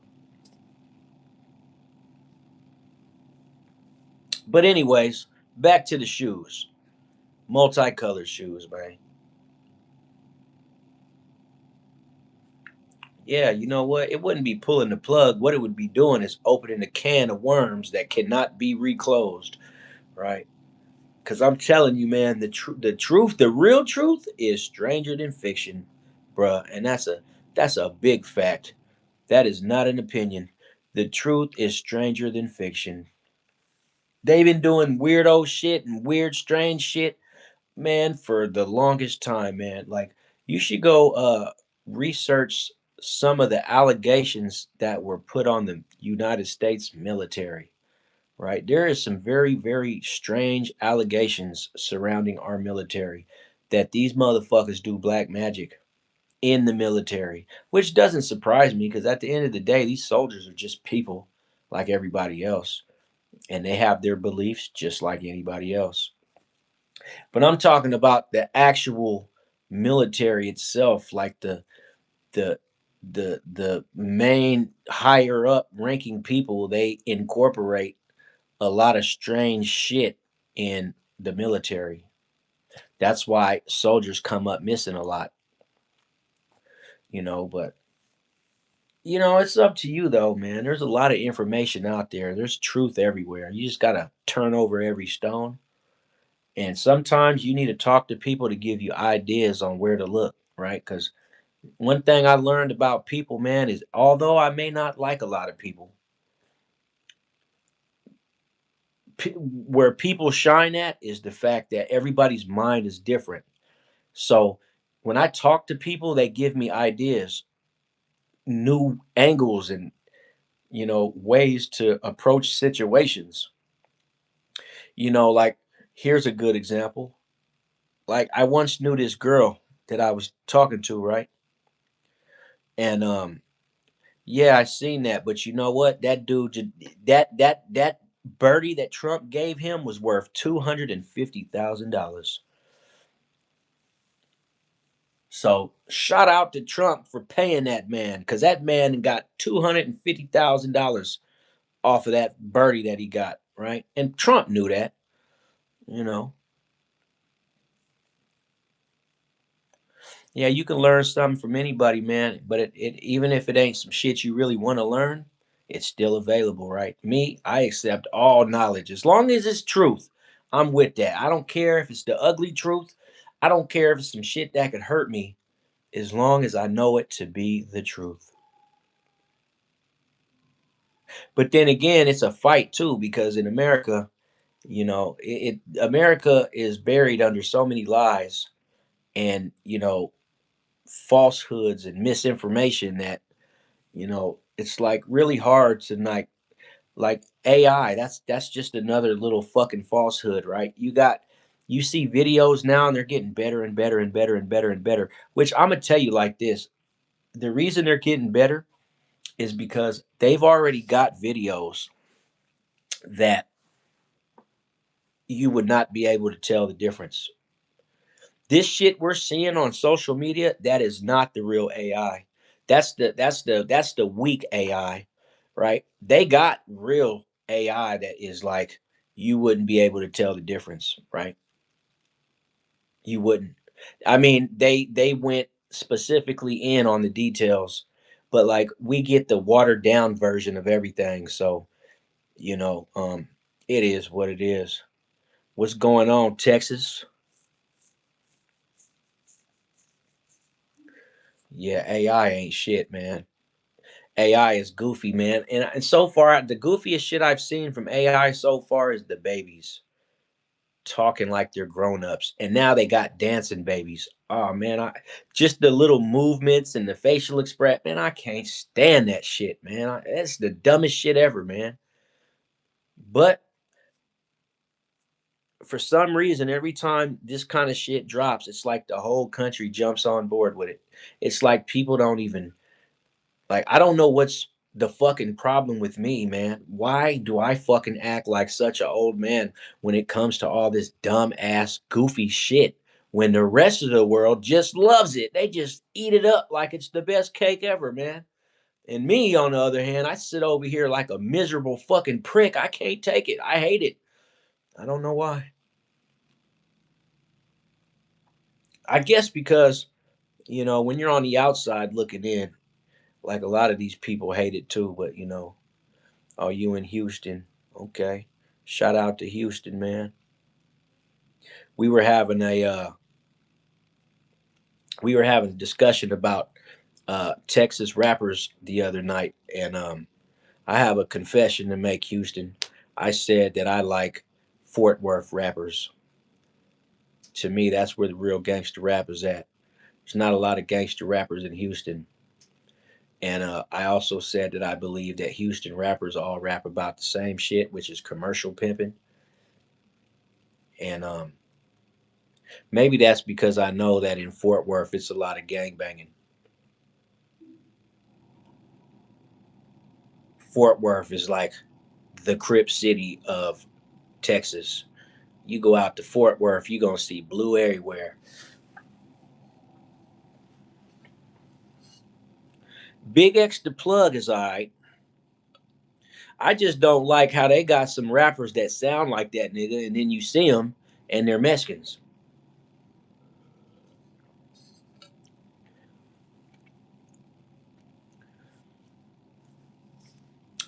[SPEAKER 1] But anyways, back to the shoes. Multicolored shoes, man. Yeah, you know what? It wouldn't be pulling the plug. What it would be doing is opening a can of worms that cannot be reclosed, right? Because I'm telling you, man, the truth, the real truth is stranger than fiction, bruh. And that's a big fact. That is not an opinion. The truth is stranger than fiction. They've been doing weirdo shit and weird, strange shit, man, for the longest time, man. Like, you should go research some of the allegations that were put on the United States military, right? There is some very, very strange allegations surrounding our military that these motherfuckers do black magic in the military, which doesn't surprise me because at the end of the day, these soldiers are just people like everybody else, and they have their beliefs just like anybody else. But I'm talking about the actual military itself, like the the main higher up ranking people. They incorporate a lot of strange shit in the military. That's why soldiers come up missing a lot. But it's up to you though, man. There's a lot of information out there. There's truth everywhere. You just gotta turn over every stone. And sometimes you need to talk to people to give you ideas on where to look, right? Because one thing I learned about people, man, is although I may not like a lot of people, where people shine at is the fact that everybody's mind is different. So when I talk to people, they give me ideas, new angles, and ways to approach situations. Like, here's a good example. Like, I once knew this girl that I was talking to, right? And yeah, I seen that, but you know what? That dude, that birdie that Trump gave him was worth $250,000. So shout out to Trump for paying that man, because that man got $250,000 off of that birdie that he got, right? And Trump knew that, you know. Yeah, you can learn something from anybody, man. But even if it ain't some shit you really want to learn, it's still available, right? Me, I accept all knowledge as long as it's truth. I'm with that. I don't care if it's the ugly truth. I don't care if it's some shit that could hurt me, as long as I know it to be the truth. But then again, it's a fight too, because in America, America is buried under so many lies and falsehoods and misinformation that it's like really hard to like AI. That's just another little fucking falsehood, right? You see videos now and they're getting better and better and better and better and better. Which I'm gonna tell you like this: the reason they're getting better is because they've already got videos that you would not be able to tell the difference. This shit we're seeing on social media, that is not the real AI. That's the weak AI, right? They got real AI that is like you wouldn't be able to tell the difference, right? You wouldn't. I mean, they went specifically in on the details, but like we get the watered down version of everything. So, you know, um it is what it is. What's going on, Texas? Yeah, AI ain't shit, man. AI is goofy, man. And so far, the goofiest shit I've seen from AI so far is the babies talking like they're grown-ups. And now they got dancing babies. Oh man, I just the little movements and the facial expression, man, I can't stand that shit, man. That's the dumbest shit ever, man. But for some reason, every time this kind of shit drops, it's like the whole country jumps on board with it. It's like people don't even like, I don't know what's the fucking problem with me, man. Why do I fucking act like such a old man when it comes to all this dumb ass goofy shit when the rest of the world just loves it? They just eat it up like it's the best cake ever, man. And me, on the other hand, I sit over here like a miserable fucking prick. I can't take it. I hate it. I don't know why. I guess because, when you're on the outside looking in, like a lot of these people hate it too, but oh, you in Houston. Okay. Shout out to Houston, man. We were having a discussion about Texas rappers the other night, and I have a confession to make, Houston. I said that I like Fort Worth rappers. To me, that's where the real gangster rap is at. There's not a lot of gangster rappers in Houston. And I also said that I believe that Houston rappers all rap about the same shit, which is commercial pimping. And maybe that's because I know that in Fort Worth it's a lot of gang banging. Fort Worth is like the Crip City of Texas. You go out to Fort Worth, you're gonna see blue everywhere. Big X the plug is alright. I just don't like how they got some rappers that sound like that nigga, and then you see them and they're Mexicans.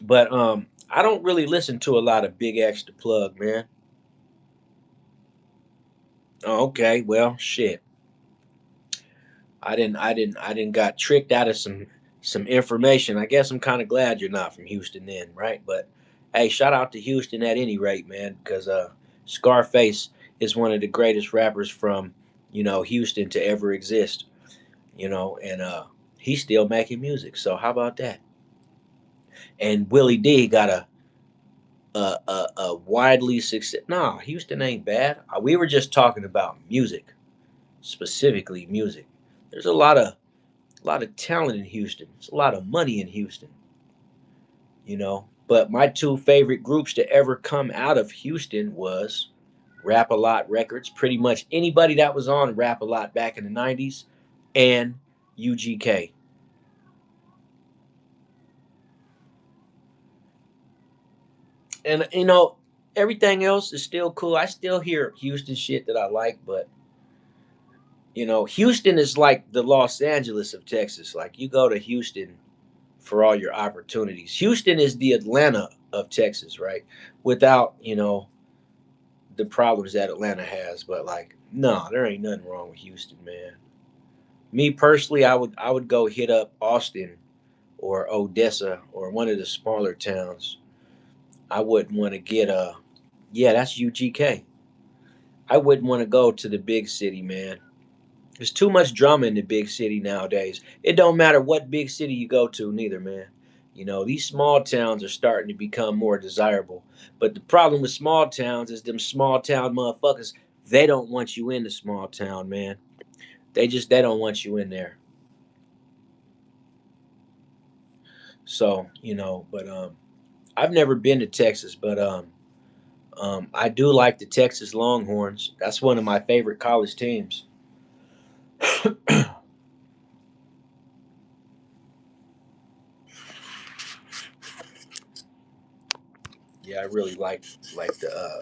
[SPEAKER 1] But I don't really listen to a lot of Big X the Plug, man. Oh, okay, well, shit. I didn't got tricked out of some information. I guess I'm kind of glad you're not from Houston then, right? But hey, shout out to Houston at any rate, man, because Scarface is one of the greatest rappers from, Houston to ever exist, and he's still making music. So how about that? And Willie D got a widely success. Nah, Houston ain't bad. We were just talking about music, specifically music. There's a lot of talent in Houston. There's a lot of money in Houston. But my two favorite groups to ever come out of Houston was Rap a Lot Records. Pretty much anybody that was on Rap a Lot back in the '90s, and UGK. And everything else is still cool. I still hear Houston shit that I like, but Houston is like the Los Angeles of Texas. Like you go to Houston for all your opportunities. Houston is the Atlanta of Texas, right? Without, the problems that Atlanta has, but like no, there ain't nothing wrong with Houston, man. Me personally, I would go hit up Austin or Odessa or one of the smaller towns. I wouldn't want to get yeah, that's UGK. I wouldn't want to go to the big city, man. There's too much drama in the big city nowadays. It don't matter what big city you go to, neither, man. These small towns are starting to become more desirable. But the problem with small towns is them small town motherfuckers, they don't want you in the small town, man. They don't want you in there. So, but I've never been to Texas, but I do like the Texas Longhorns. That's one of my favorite college teams. Yeah, I really like the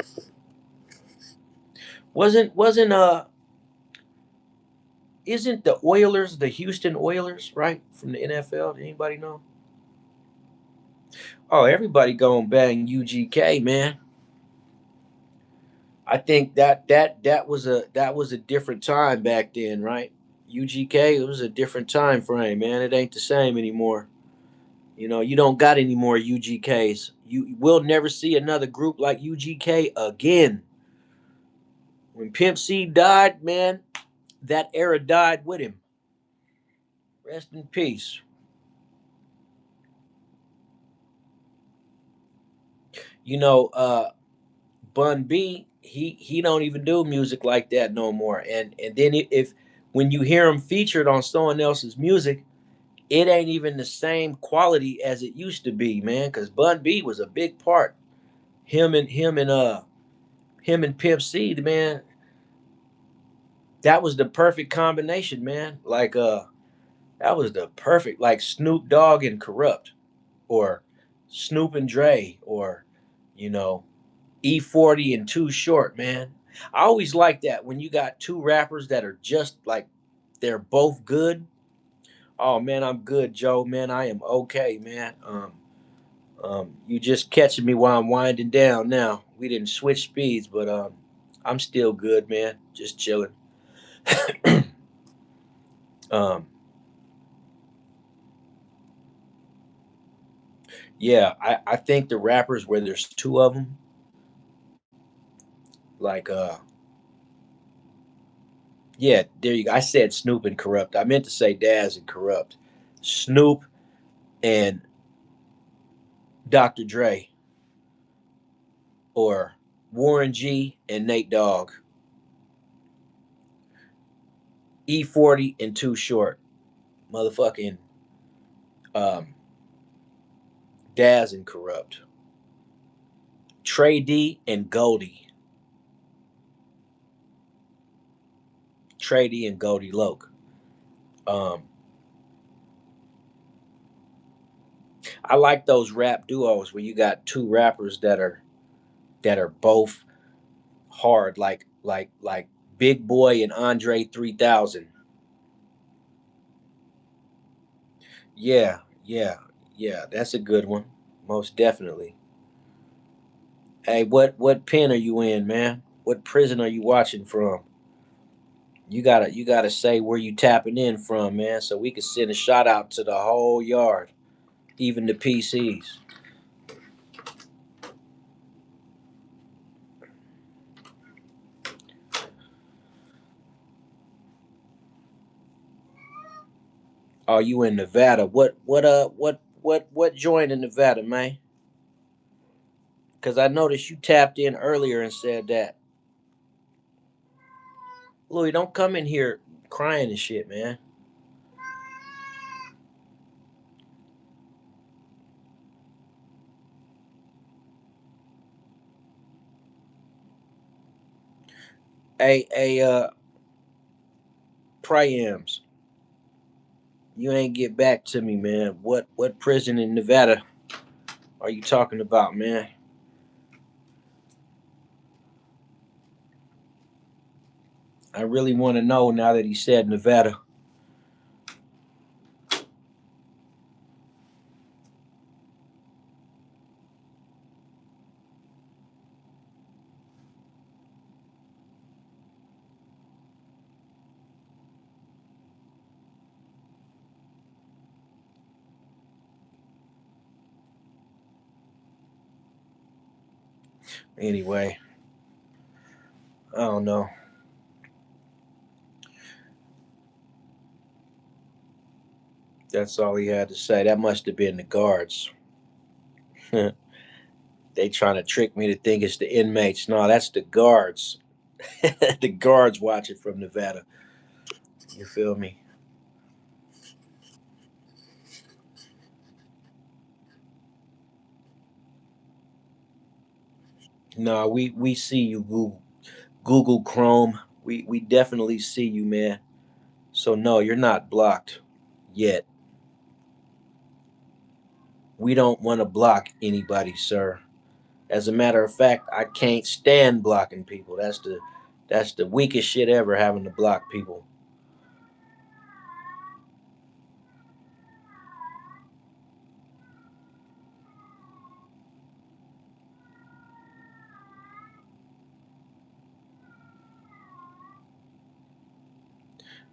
[SPEAKER 1] wasn't isn't the Oilers the Houston Oilers, right? From the NFL? Anybody know? Oh, everybody going bang UGK, man. I think that was a different time back then, right? UGK, it was a different time frame, man. It ain't the same anymore. You don't got any more UGKs. You will never see another group like UGK again. When Pimp C died, man, that era died with him. Rest in peace. You know, Bun B, he don't even do music like that no more. And then if when you hear him featured on someone else's music, it ain't even the same quality as it used to be, man. Because Bun B was a big part. Him and Pimp C, man. That was the perfect combination, man. Like that was the perfect like Snoop Dogg and Corrupt, or Snoop and Dre, or you know E40 and Too Short, man. I always like that when you got two rappers that are just like they're both good. Oh man, I'm good, Joe. Man, I am okay, man. You just catching me while I'm winding down. Now we didn't switch speeds, but I'm still good, man. Just chilling. um, yeah, I think the rappers where there's two of them, like yeah, there you go. I said Snoop and Corrupt. I meant to say Daz and Corrupt. Snoop and Dr. Dre, or Warren G and Nate Dogg, E40 and Too Short, motherfucking um, Daz and Corrupt, Trey D and Goldie, Trey D and Goldie Loke. Um, I like those rap duos where you got two rappers that are both hard, like Big Boy and Andre 3000. Yeah, yeah, yeah. That's a good one. Most definitely. Hey, what pen are you in, man? What prison are you watching from? You gotta say where you tapping in from, man, so we can send a shout out to the whole yard, even the PCs. Oh, you in Nevada? What joint in Nevada, man? Cause I noticed you tapped in earlier and said that. Louis, don't come in here crying and shit, man. Hey, Priams, you ain't get back to me, man. What prison in Nevada are you talking about, man? I really want to know now that he said Nevada. Anyway, I don't know. That's all he had to say. That must have been the guards. They trying to trick me to think it's the inmates. No, that's the guards. The guards watching from Nevada. You feel me? No, we see you, Google Chrome. We definitely see you, man. So no, you're not blocked yet. We don't want to block anybody, sir. As a matter of fact, I can't stand blocking people. That's the weakest shit ever, having to block people.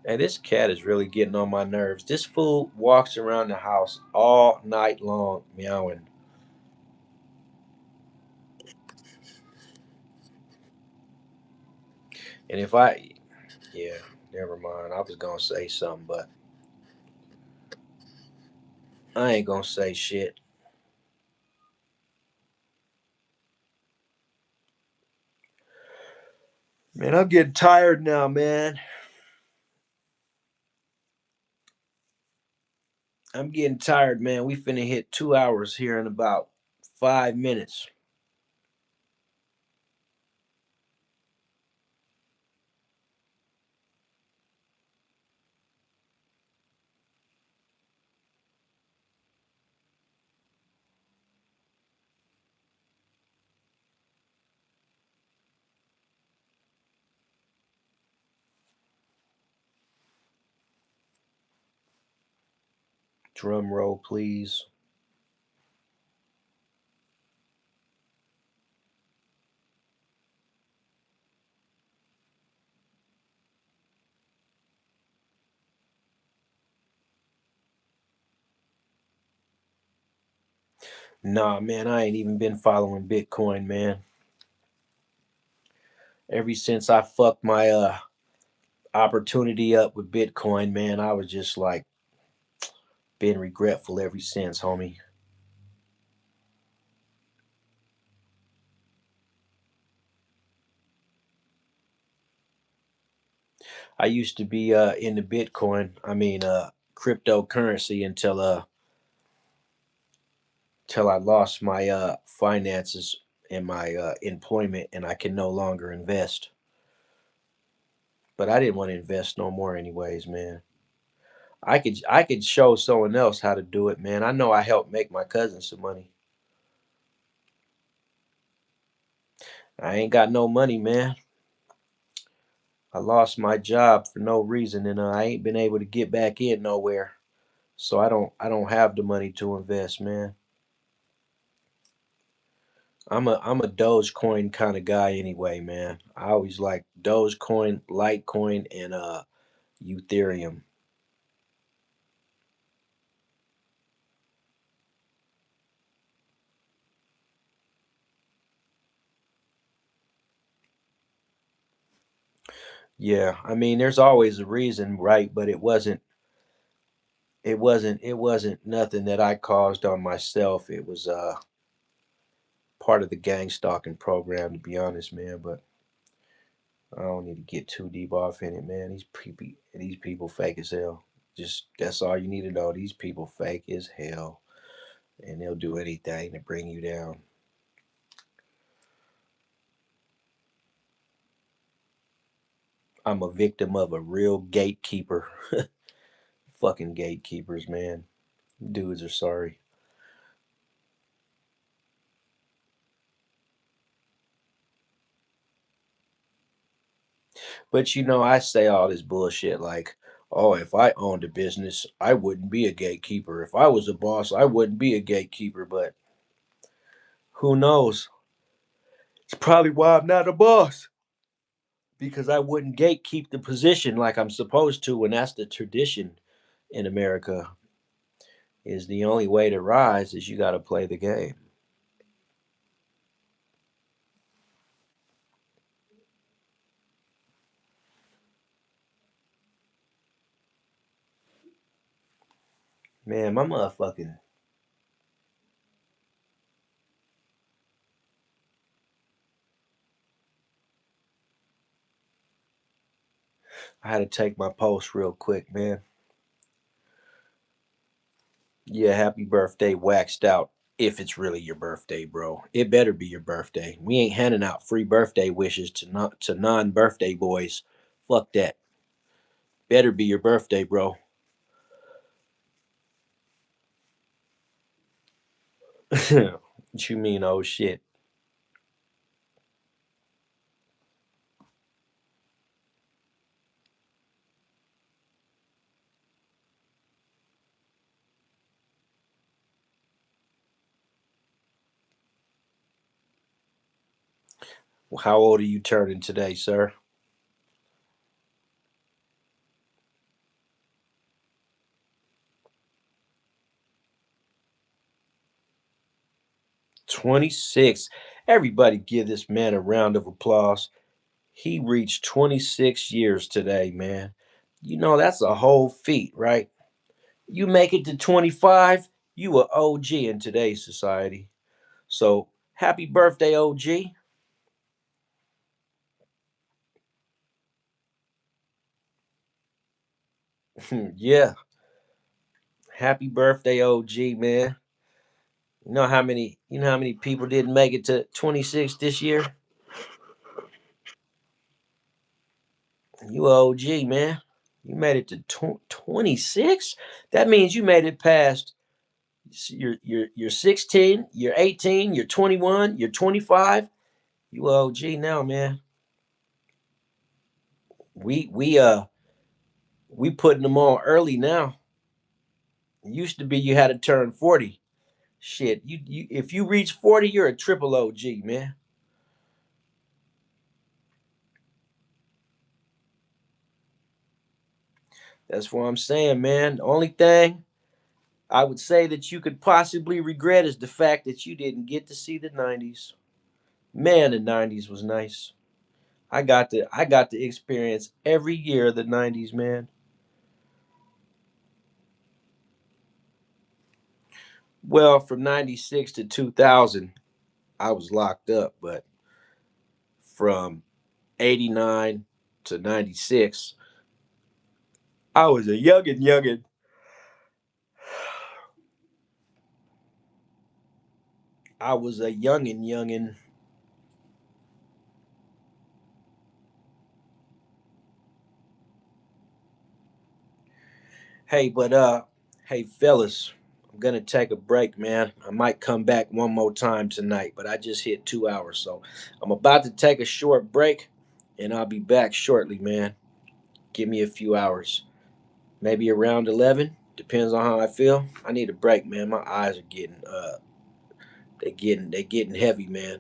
[SPEAKER 1] And this cat is really getting on my nerves. This fool walks around the house all night long meowing. And if I, yeah, never mind. I was gonna say something, but I ain't gonna say shit. Man, I'm getting tired now, man. I'm getting tired, man. We finna hit 2 hours here in about 5 minutes. Drum roll, please. Nah, man, I ain't even been following Bitcoin, man. Ever since I fucked my opportunity up with Bitcoin, man, I was just like been regretful ever since, homie. I used to be into Bitcoin. I mean, cryptocurrency until I lost my finances and my employment, and I can no longer invest. But I didn't want to invest no more, anyways, man. I could show someone else how to do it, man. I know I helped make my cousin some money. I ain't got no money, man. I lost my job for no reason, and I ain't been able to get back in nowhere. So I don't have the money to invest, man. I'm a Dogecoin kind of guy anyway, man. I always like Dogecoin, Litecoin, and Ethereum. Yeah, I mean, there's always a reason, right? But it wasn't nothing that I caused on myself. It was part of the gang stalking program, to be honest, man. But I don't need to get too deep off in it, man. These people fake as hell. Just that's all you need to know. These people fake as hell, and they'll do anything to bring you down. I'm a victim of a real gatekeeper. Fucking gatekeepers, man. Dudes are sorry. But I say all this bullshit like, oh, if I owned a business, I wouldn't be a gatekeeper. If I was a boss, I wouldn't be a gatekeeper. But who knows? It's probably why I'm not a boss. Because I wouldn't gatekeep the position like I'm supposed to, and that's the tradition in America. Is the only way to rise is you got to play the game. Man, my motherfucking I had to take my post real quick, man. Yeah, happy birthday waxed out. If it's really your birthday, bro. It better be your birthday. We ain't handing out free birthday wishes to non-birthday boys. Fuck that. Better be your birthday, bro. What you mean, oh shit? How old are you turning today, sir? 26. Everybody give this man a round of applause. He reached 26 years today, man. That's a whole feat, right? You make it to 25, you a OG in today's society. So happy birthday, OG. Yeah, happy birthday, OG, man. You know how many people didn't make it to 26 this year? You a OG, man. You made it to 26. That means you made it past. You're 16. You're 18. You're 21. You're 25. You a OG now, man. We putting them on early now. It used to be you had to turn 40. Shit, you if you reach 40, you're a triple OG, man. That's what I'm saying, man. The only thing I would say that you could possibly regret is the fact that you didn't get to see the 90s. Man, the 90s was nice. I got to experience every year of the 90s, man. Well, from 96 to 2000, I was locked up, but from 89 to 96, I was a youngin' youngin'. I was a youngin' youngin'. Hey, but hey fellas, I'm gonna take a break, man. I might come back one more time tonight, but I just hit 2 hours, so I'm about to take a short break, and I'll be back shortly, man. Give me a few hours, maybe around 11. Depends on how I feel. I need a break, man. My eyes are getting They getting heavy, man.